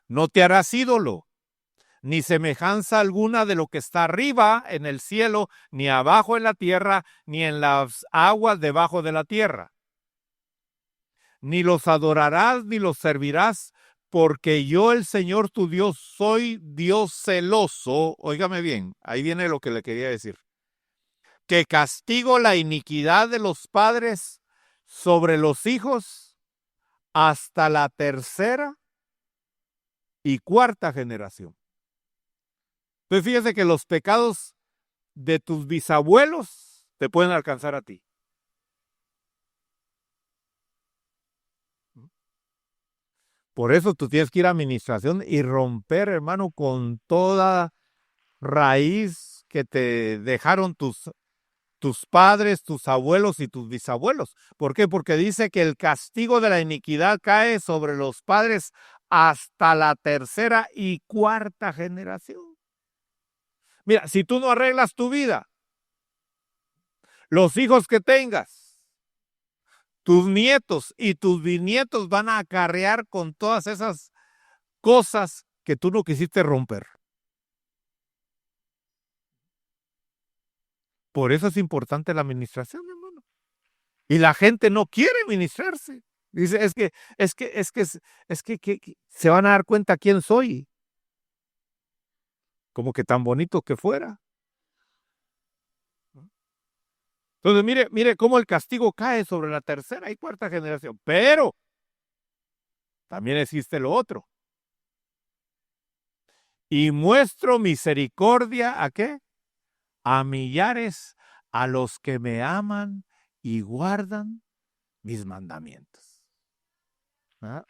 No te harás ídolo, ni semejanza alguna de lo que está arriba en el cielo, ni abajo en la tierra, ni en las aguas debajo de la tierra. Ni los adorarás, ni los servirás, porque yo, el Señor tu Dios, soy Dios celoso. Óigame bien, ahí viene lo que le quería decir. que castigo la iniquidad de los padres sobre los hijos hasta la tercera y cuarta generación. Entonces fíjese que los pecados de tus bisabuelos te pueden alcanzar a ti. Por eso tú tienes que ir a administración y romper, hermano, con toda raíz que te dejaron tus padres, tus abuelos y tus bisabuelos. ¿Por qué? Porque dice que el castigo de la iniquidad cae sobre los padres hasta la tercera y cuarta generación. Mira, si tú no arreglas tu vida, los hijos que tengas, tus nietos y tus bisnietos van a acarrear con todas esas cosas que tú no quisiste romper. Por eso es importante la administración, hermano. Y la gente no quiere administrarse. Dice, es que se van a dar cuenta quién soy. Como que tan bonito que fuera. Entonces, mire cómo el castigo cae sobre la tercera y cuarta generación. Pero también existe lo otro. Y muestro misericordia, ¿a qué? A millares, a los que me aman y guardan mis mandamientos. ¿Ah?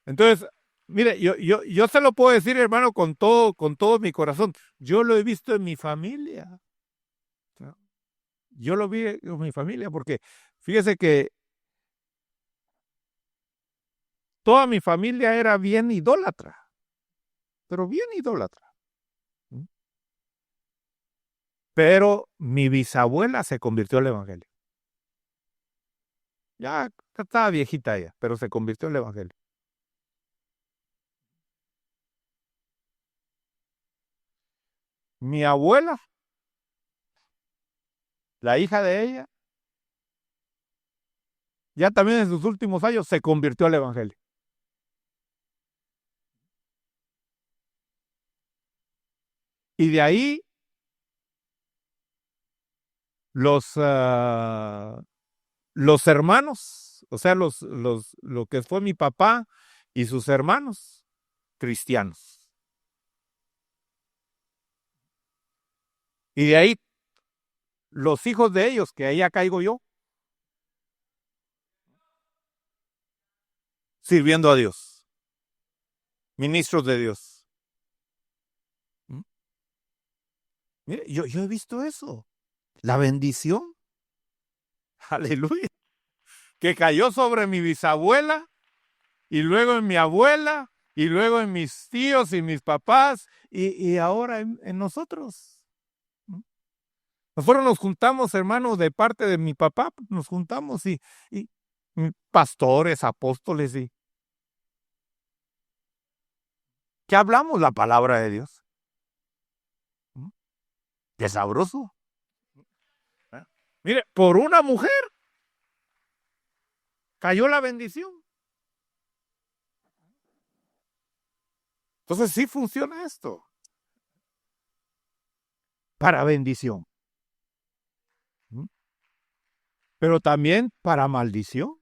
Entonces, mire, yo se lo puedo decir, hermano, con todo mi corazón. Yo lo he visto en mi familia. ¿Ah? Yo lo vi en mi familia porque fíjese que toda mi familia era bien idólatra, pero bien idólatra. Pero mi bisabuela se convirtió al evangelio. Ya estaba viejita ella, pero se convirtió al evangelio. Mi abuela, la hija de ella, ya también en sus últimos años se convirtió al evangelio. Y de ahí los hermanos, o sea, lo que fue mi papá y sus hermanos cristianos. Y de ahí los hijos de ellos, que ahí ya caigo yo, sirviendo a Dios, ministros de Dios. Mire, yo he visto eso, la bendición, aleluya, que cayó sobre mi bisabuela y luego en mi abuela y luego en mis tíos y mis papás y ahora en nosotros. Nosotros nos juntamos, hermanos, de parte de mi papá, nos juntamos y pastores, apóstoles y que hablamos la palabra de Dios. Qué sabroso. Mire, por una mujer cayó la bendición. Entonces sí funciona esto. Para bendición. Pero también para maldición.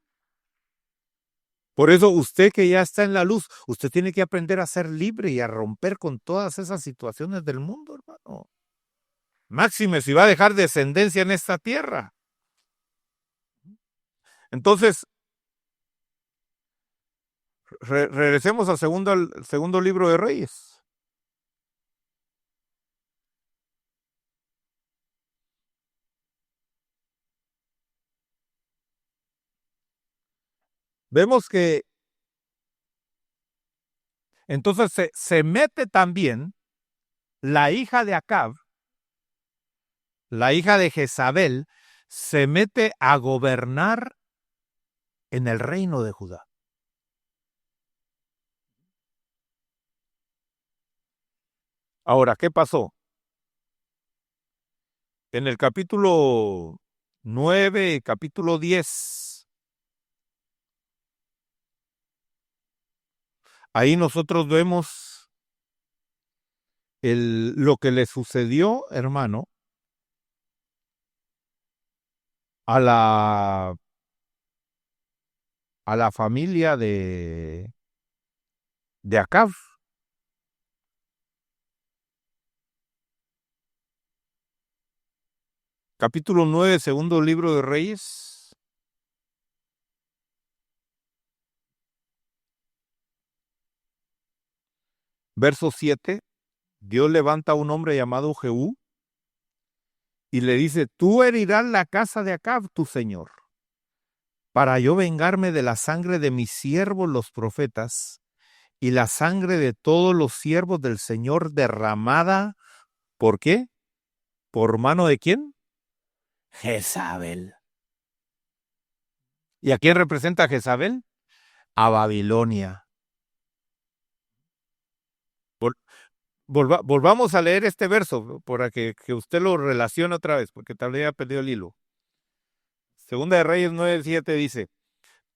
Por eso usted que ya está en la luz, usted tiene que aprender a ser libre y a romper con todas esas situaciones del mundo, hermano. Máxime si va a dejar descendencia en esta tierra. Entonces, regresemos al segundo libro de Reyes. Vemos que entonces se mete también la hija de Acab, la hija de Jezabel, se mete a gobernar en el reino de Judá. Ahora, ¿qué pasó? En el capítulo 9, capítulo 10, ahí nosotros vemos lo que le sucedió, hermano, a la familia de Acab. Capítulo 9, segundo libro de Reyes. Verso 7. Dios levanta a un hombre llamado Jehú y le dice: tú herirás la casa de Acab, tu señor, para yo vengarme de la sangre de mis siervos los profetas y la sangre de todos los siervos del Señor derramada. ¿Por qué? ¿Por mano de quién? Jezabel. ¿Y a quién representa Jezabel? A Babilonia. Volvamos a leer este verso para que usted lo relacione otra vez, porque tal vez haya perdido el hilo. Segunda de Reyes 9:7 dice: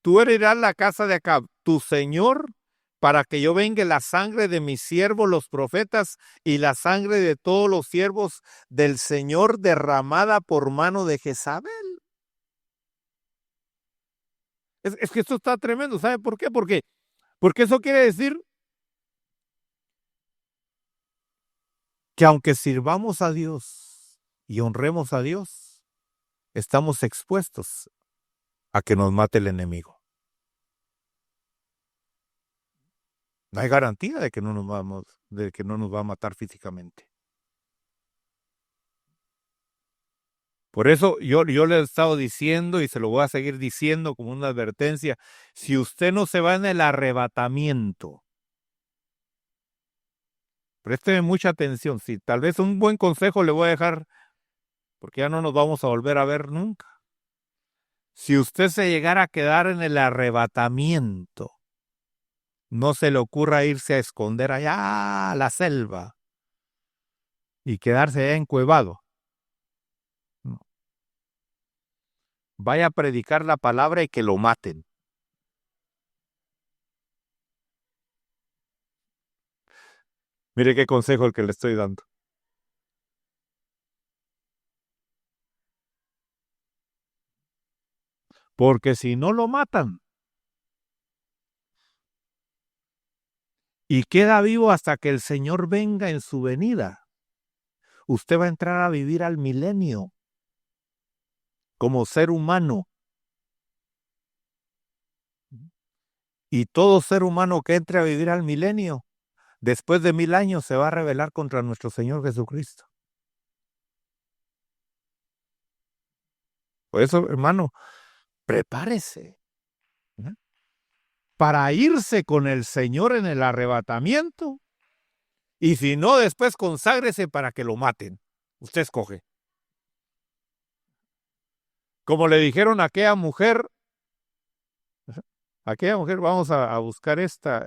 tú herirás la casa de Acab, tu señor, para que yo vengue la sangre de mis siervos los profetas y la sangre de todos los siervos del Señor derramada por mano de Jezabel. Es que esto está tremendo. ¿Sabe por qué? Porque eso quiere decir que aunque sirvamos a Dios y honremos a Dios, estamos expuestos a que nos mate el enemigo. No hay garantía de que no nos va a matar físicamente. Por eso yo le he estado diciendo y se lo voy a seguir diciendo como una advertencia: si usted no se va en el arrebatamiento, présteme mucha atención. Si tal vez un buen consejo le voy a dejar, porque ya no nos vamos a volver a ver nunca. Si usted se llegara a quedar en el arrebatamiento, no se le ocurra irse a esconder allá a la selva y quedarse allá encuevado. No. Vaya a predicar la palabra y que lo maten. Mire qué consejo el que le estoy dando. Porque si no lo matan y queda vivo hasta que el Señor venga en su venida, usted va a entrar a vivir al milenio como ser humano. Y todo ser humano que entre a vivir al milenio, después de 1000 años, se va a rebelar contra nuestro Señor Jesucristo. Por eso, hermano, prepárese para irse con el Señor en el arrebatamiento. Y si no, después conságrese para que lo maten. Usted escoge. Como le dijeron a aquella mujer, vamos a buscar esta.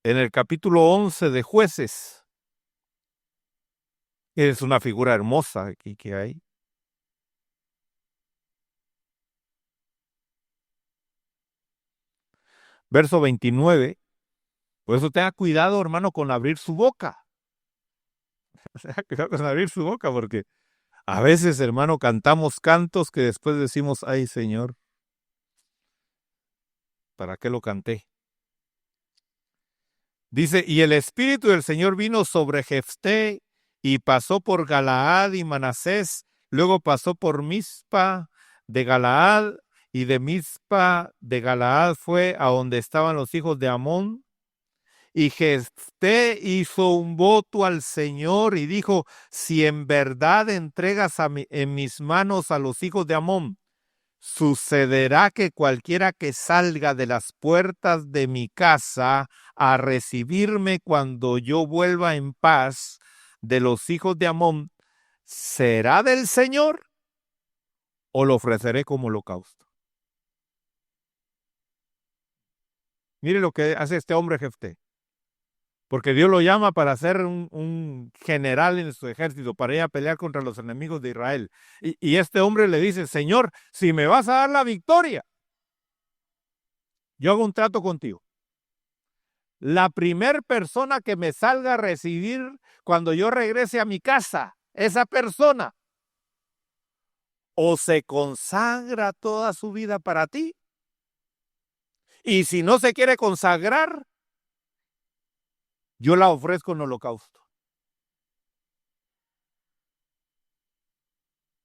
En el capítulo 11 de Jueces. Es una figura hermosa aquí que hay. Verso 29. Por eso tenga cuidado, hermano, con abrir su boca. Tenga cuidado con abrir su boca, porque a veces, hermano, cantamos cantos que después decimos: ay, Señor, ¿para qué lo canté? Dice: y el Espíritu del Señor vino sobre Jefté y pasó por Galaad y Manasés, luego pasó por Mizpa de Galaad, y de Mizpa de Galaad fue a donde estaban los hijos de Amón. Y Jefté hizo un voto al Señor y dijo: si en verdad entregas en mis manos a los hijos de Amón, sucederá que cualquiera que salga de las puertas de mi casa a recibirme cuando yo vuelva en paz de los hijos de Amón, ¿será del Señor o lo ofreceré como holocausto? Mire lo que hace este hombre Jefté. Porque Dios lo llama para ser un general en su ejército, para ir a pelear contra los enemigos de Israel. Y este hombre le dice: Señor, si me vas a dar la victoria, yo hago un trato contigo. la primer persona que me salga a recibir cuando yo regrese a mi casa, esa persona, o se consagra toda su vida para ti, y si no se quiere consagrar, yo la ofrezco en holocausto.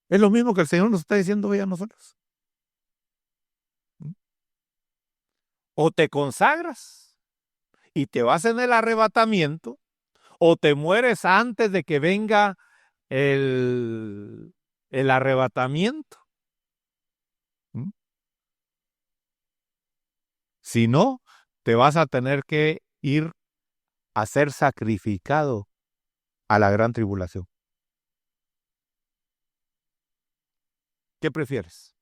Es lo mismo que el Señor nos está diciendo hoy a nosotros. O te consagras y te vas en el arrebatamiento, o te mueres antes de que venga el arrebatamiento. Si no, te vas a tener que ir a ser sacrificado a la gran tribulación. ¿Qué prefieres?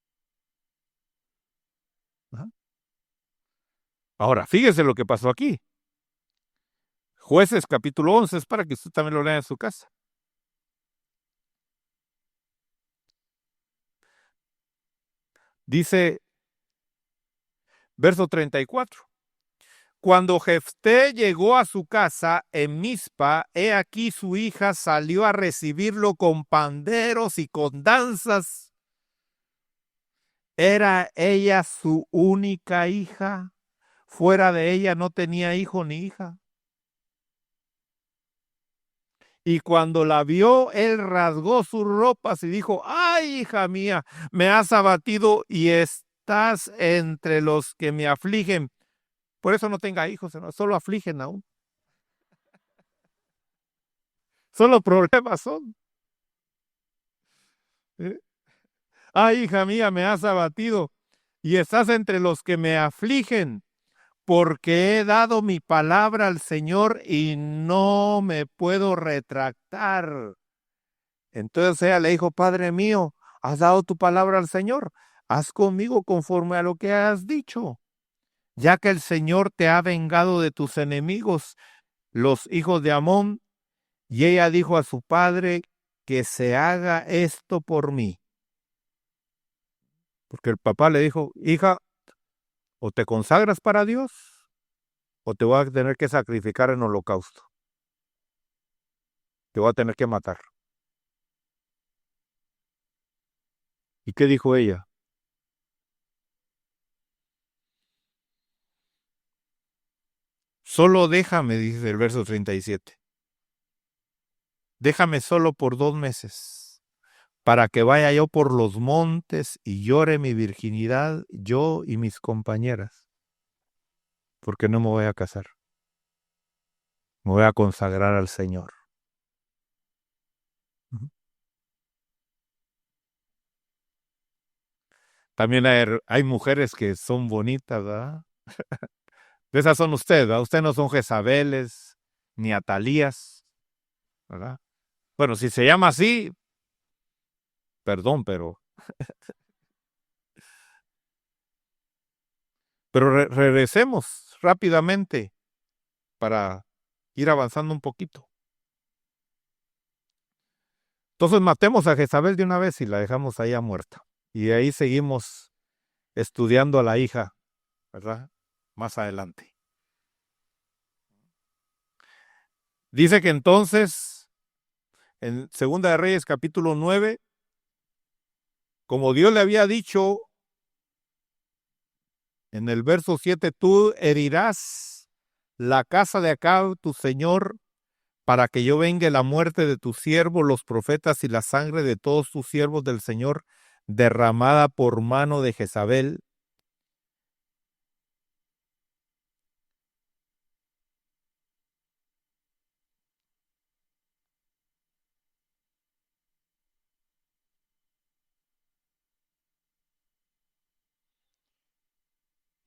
Ajá. Ahora, fíjese lo que pasó aquí. Jueces capítulo 11, es para que usted también lo lea en su casa. Dice, verso 34. Cuando Jefté llegó a su casa en Mizpa, he aquí su hija salió a recibirlo con panderos y con danzas. ¿Era ella su única hija? Fuera de ella no tenía hijo ni hija. Y cuando la vio, él rasgó sus ropas y dijo, ¡ay, hija mía! Me has abatido y estás entre los que me afligen. Por eso no tenga hijos, solo afligen aún. Solo problemas son. ¡Ay, hija mía! Me has abatido y estás entre los que me afligen, porque he dado mi palabra al Señor y no me puedo retractar. Entonces ella le dijo, Padre mío, has dado tu palabra al Señor, haz conmigo conforme a lo que has dicho, ya que el Señor te ha vengado de tus enemigos, los hijos de Amón. Y ella dijo a su padre, que se haga esto por mí. Porque el papá le dijo, hija, o te consagras para Dios, o te voy a tener que sacrificar en holocausto. Te voy a tener que matar. ¿Y qué dijo ella? Solo déjame, dice el verso 37. Déjame solo por 2 meses, para que vaya yo por los montes y llore mi virginidad, yo y mis compañeras, porque no me voy a casar. Me voy a consagrar al Señor. También hay mujeres que son bonitas, ¿verdad? Esas son ustedes, ¿verdad? Ustedes no son Jezabeles ni Atalías, ¿verdad? Bueno, si se llama así, perdón, pero regresemos rápidamente para ir avanzando un poquito. Entonces matemos a Jezabel de una vez y la dejamos ahí muerta. Y de ahí seguimos estudiando a la hija, ¿verdad? Más adelante. Dice que entonces, en Segunda de Reyes capítulo 9, como Dios le había dicho en el verso 7, tú herirás la casa de Acab, tu señor, para que yo vengue la muerte de tus siervos, los profetas, y la sangre de todos tus siervos del Señor, derramada por mano de Jezabel.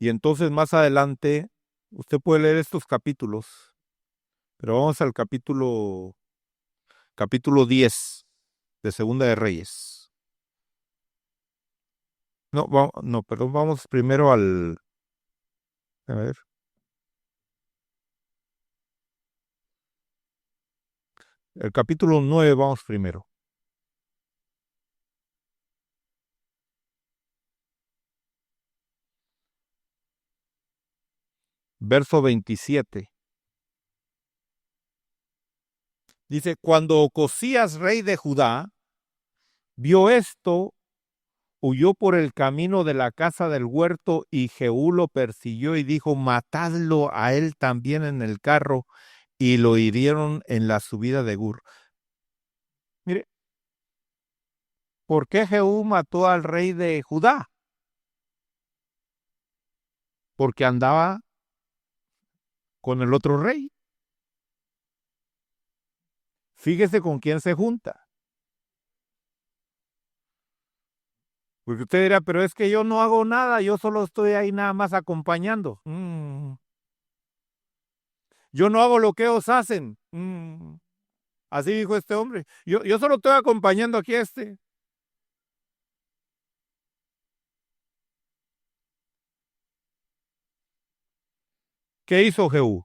Y entonces más adelante, usted puede leer estos capítulos, pero vamos al capítulo 10 de Segunda de Reyes. No, perdón, vamos primero al... A ver. El capítulo 9 vamos primero. Verso 27. Dice, cuando Ocosías, rey de Judá, vio esto, huyó por el camino de la casa del huerto y Jehú lo persiguió y dijo, matadlo a él también en el carro, y lo hirieron en la subida de Gur. Mire, ¿por qué Jehú mató al rey de Judá? Porque andaba con el otro rey. Fíjese con quién se junta. Porque usted dirá, pero es que yo no hago nada, yo solo estoy ahí nada más acompañando. Yo no hago lo que ellos hacen. Así dijo este hombre. Yo solo estoy acompañando aquí a este. ¿Qué hizo Jehú?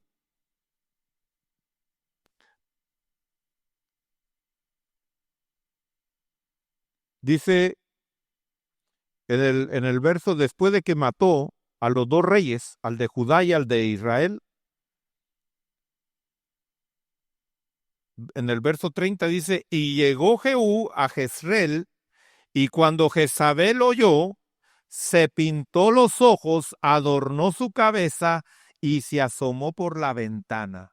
Dice en el verso, después de que mató a los dos reyes, al de Judá y al de Israel, en el verso 30 dice, y llegó Jehú a Jezreel, y cuando Jezabel oyó, se pintó los ojos, adornó su cabeza y se asomó por la ventana.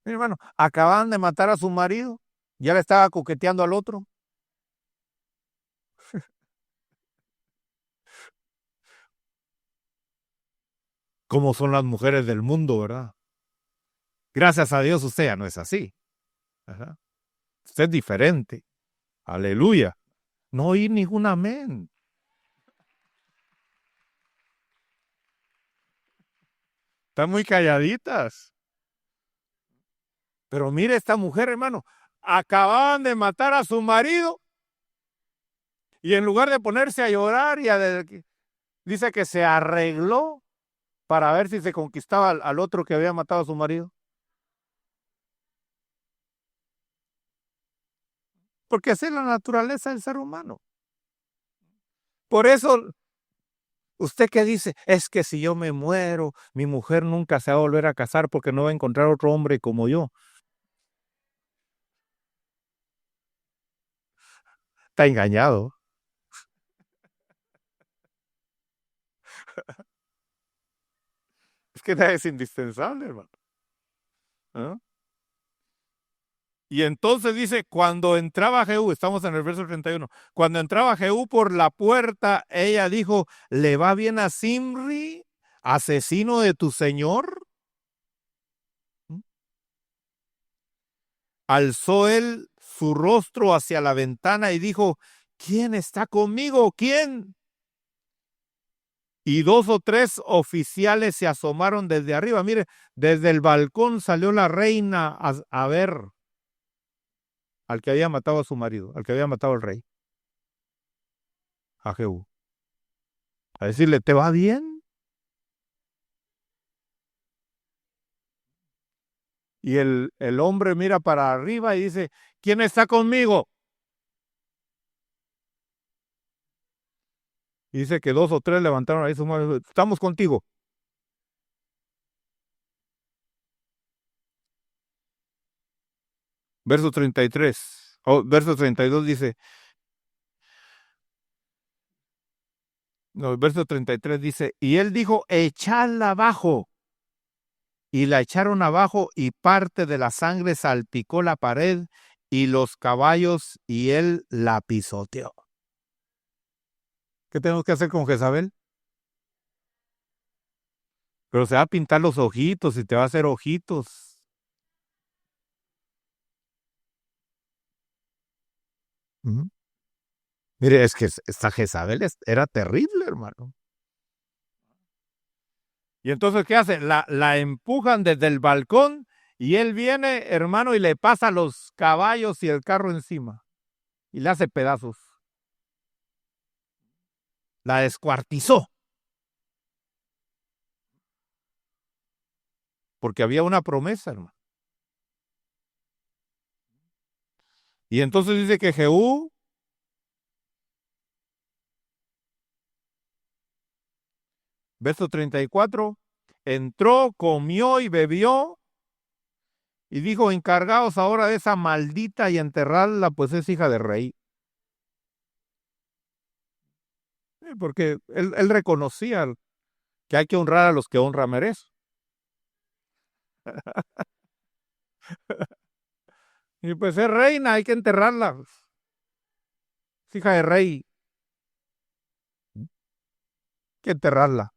Mi hermano, acaban de matar a su marido, ya le estaba coqueteando al otro. Como son las mujeres del mundo, ¿verdad? Gracias a Dios usted ya no es así. ¿Verdad? Usted es diferente. Aleluya. No oí ningún amén. Están muy calladitas. Pero mire esta mujer, hermano. Acababan de matar a su marido y en lugar de ponerse a llorar dice que se arregló para ver si se conquistaba al otro que había matado a su marido. Porque así es la naturaleza del ser humano. Por eso, ¿usted qué dice? Es que si yo me muero, mi mujer nunca se va a volver a casar porque no va a encontrar otro hombre como yo. Está engañado. Es que nada es indispensable, hermano. ¿Ah? Y entonces dice, cuando entraba Jehú, estamos en el verso 31, cuando entraba Jehú por la puerta, ella dijo, ¿le va bien a Zimri, asesino de tu señor? Alzó él su rostro hacia la ventana y dijo, ¿quién está conmigo? ¿Quién? Y 2 o 3 oficiales se asomaron desde arriba. Mire, desde el balcón salió la reina a ver al que había matado a su marido, al que había matado al rey, a Jehú. A decirle, ¿te va bien? Y el hombre mira para arriba y dice, ¿quién está conmigo? Y dice que 2 o 3 levantaron ahí su mano, estamos contigo. Verso 33, verso 32 dice, no, el verso 33 dice, y él dijo, echadla abajo. Y la echaron abajo y parte de la sangre salpicó la pared y los caballos y él la pisoteó. ¿Qué tenemos que hacer con Jezabel? Pero se va a pintar los ojitos y te va a hacer ojitos. ¿Mm? Mire, es que esta Jezabel era terrible, hermano. Y entonces, ¿qué hace? La empujan desde el balcón y él viene, hermano, y le pasa los caballos y el carro encima. Y le hace pedazos. La descuartizó. Porque había una promesa, hermano. Y entonces dice que Jehú, verso 34, entró, comió y bebió Y dijo, encargaos ahora de esa maldita y enterradla, pues es hija de rey. Porque él reconocía que hay que honrar a los que honra merece. Y pues es reina, hay que enterrarla. Es hija de rey. Hay que enterrarla.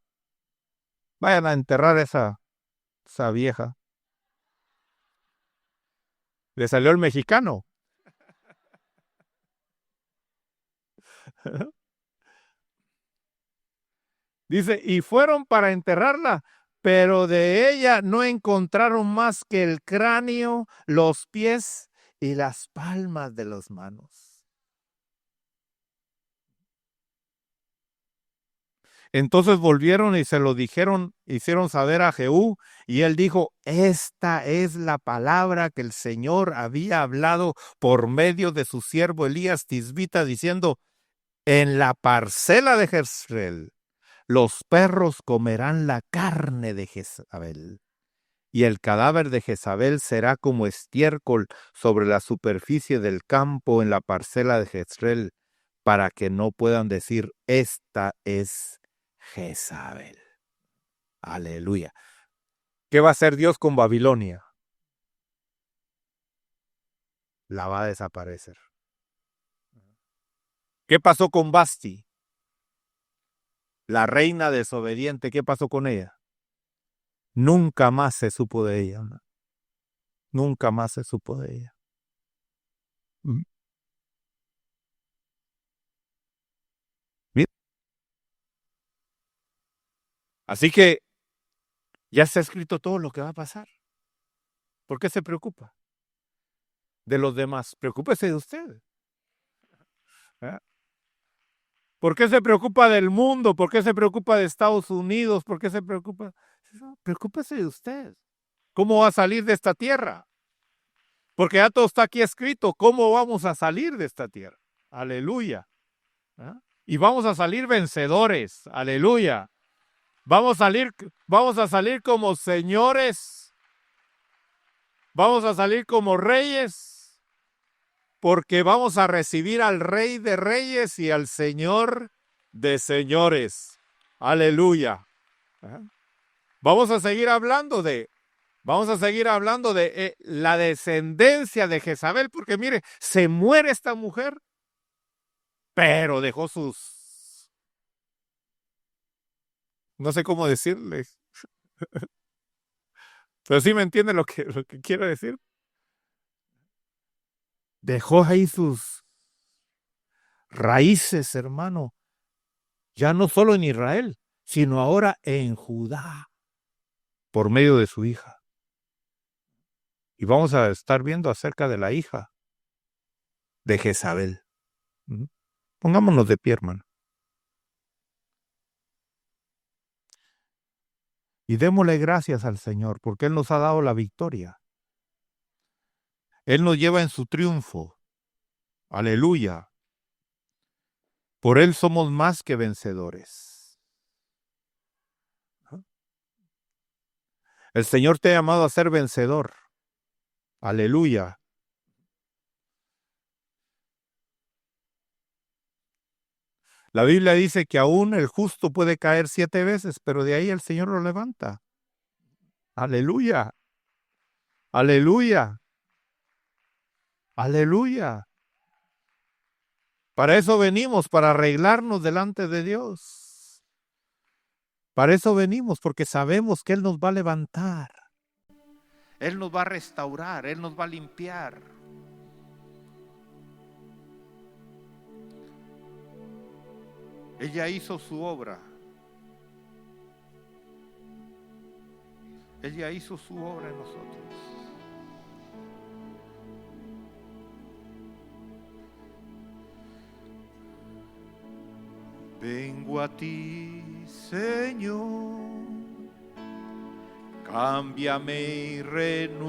Vayan a enterrar esa vieja. Le salió el mexicano. Dice, y fueron para enterrarla, pero de ella no encontraron más que el cráneo, los pies y las palmas de las manos. Entonces volvieron y se lo dijeron, hicieron saber a Jehú, y él dijo, esta es la palabra que el Señor había hablado por medio de su siervo Elías Tisbita, diciendo, en la parcela de Jezreel los perros comerán la carne de Jezabel, y el cadáver de Jezabel será como estiércol sobre la superficie del campo en la parcela de Jezreel, para que no puedan decir, esta es Jezabel. Aleluya. ¿Qué va a hacer Dios con Babilonia? La va a desaparecer. ¿Qué pasó con Basti? La reina desobediente, ¿qué pasó con ella? Nunca más se supo de ella. ¿No? Nunca más se supo de ella. Bien. Así que ya se ha escrito todo lo que va a pasar. ¿Por qué se preocupa de los demás? Preocúpese de usted. ¿Eh? ¿Por qué se preocupa del mundo? ¿Por qué se preocupa de Estados Unidos? ¿Por qué se preocupa? Preocúpese de usted. ¿Cómo va a salir de esta tierra? Porque ya todo está aquí escrito. ¿Cómo vamos a salir de esta tierra? Aleluya. ¿Eh? Y vamos a salir vencedores. Aleluya. Vamos a salir como señores. Vamos a salir como reyes. Porque vamos a recibir al Rey de Reyes y al Señor de Señores. Aleluya. ¿Eh? Vamos a seguir hablando de la descendencia de Jezabel, porque mire, se muere esta mujer, pero dejó sus, no sé cómo decirle, pero sí me entiende lo que quiero decir. Dejó ahí sus raíces, hermano, ya no solo en Israel, sino ahora en Judá, por medio de su hija. Y vamos a estar viendo acerca de la hija de Jezabel. Pongámonos de pie, hermano. Y démosle gracias al Señor, porque Él nos ha dado la victoria. Él nos lleva en su triunfo. Aleluya. Por Él somos más que vencedores. El Señor te ha llamado a ser vencedor. Aleluya. La Biblia dice que aún el justo puede caer 7 veces, pero de ahí el Señor lo levanta. Aleluya. Aleluya. Aleluya. Para eso venimos, para arreglarnos delante de Dios. Para eso venimos, porque sabemos que Él nos va a levantar. Él nos va a restaurar, Él nos va a limpiar. Ella hizo su obra. Ella hizo su obra en nosotros. Vengo a ti, Señor, cámbiame y renuévame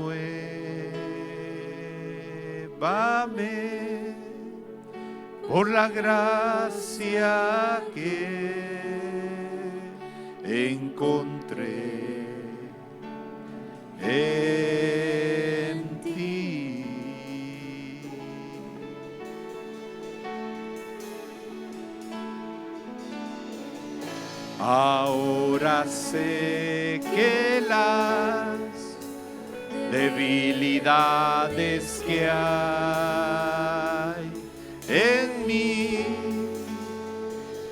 por la gracia que encontré en Ahora sé que las debilidades que hay en mí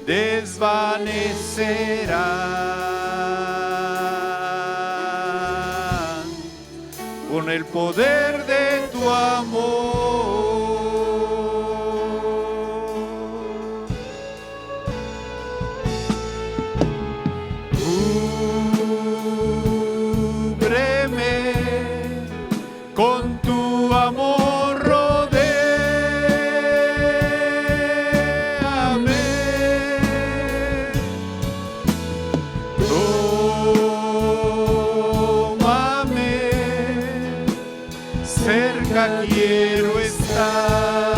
desvanecerán con el poder de tu amor. Con tu amor rodéame, tómame, cerca quiero estar,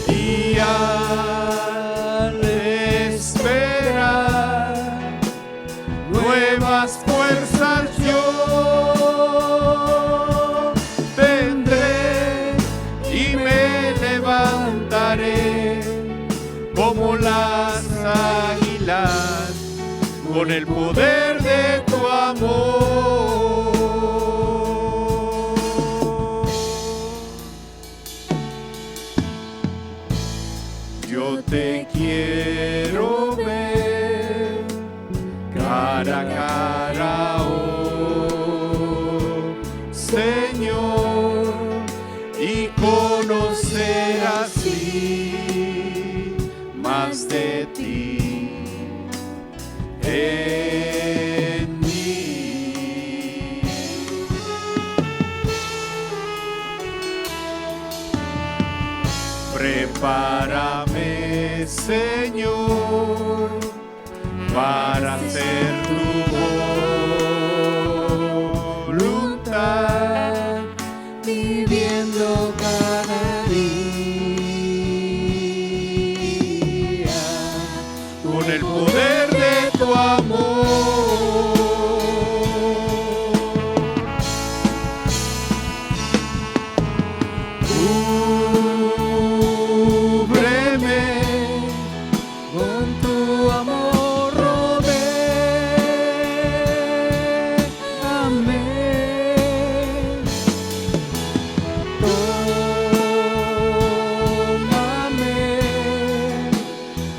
y al esperar nuevas fuerzas yo tendré y me levantaré como las águilas con el poder de tu amor. Yo te quiero ver cara a cara, oh Señor, y conocer así más de ti en mí. Prepárame, Señor, para hacer tu voluntad, viviendo cada día con el poder de tu amor. Cúbreme con tu amor, rodéame, tómame,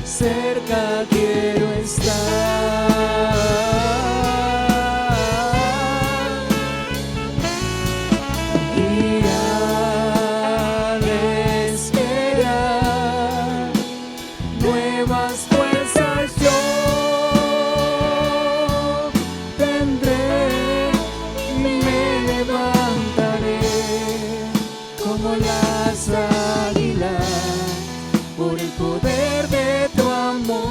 cerca quiero estar, y al esperar nuevas fuerzas yo tendré y me levantaré como las águilas por el poder de tu amor.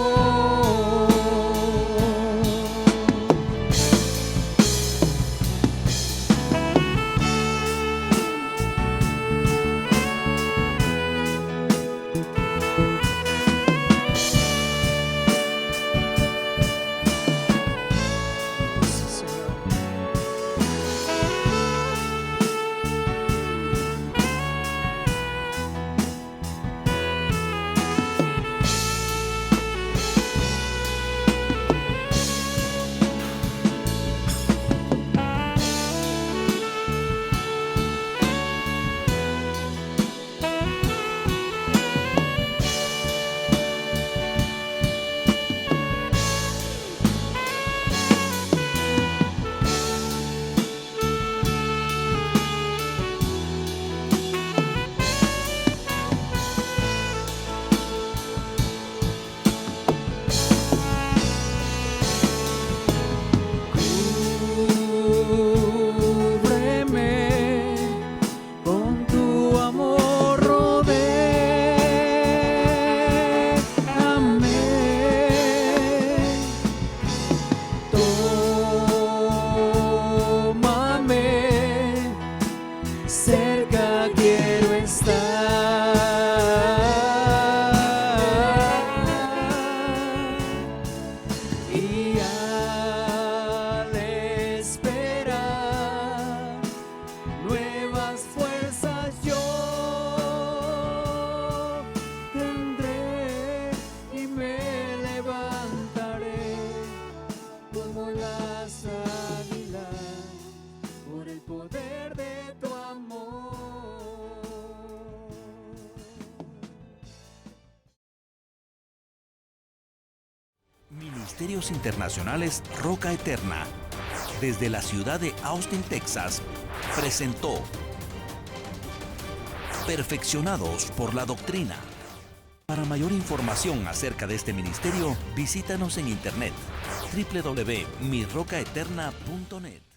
Ministerios Internacionales Roca Eterna, desde la ciudad de Austin, Texas, presentó Perfeccionados por la Doctrina. Para mayor información acerca de este ministerio, visítanos en internet www.mirrocaeterna.net.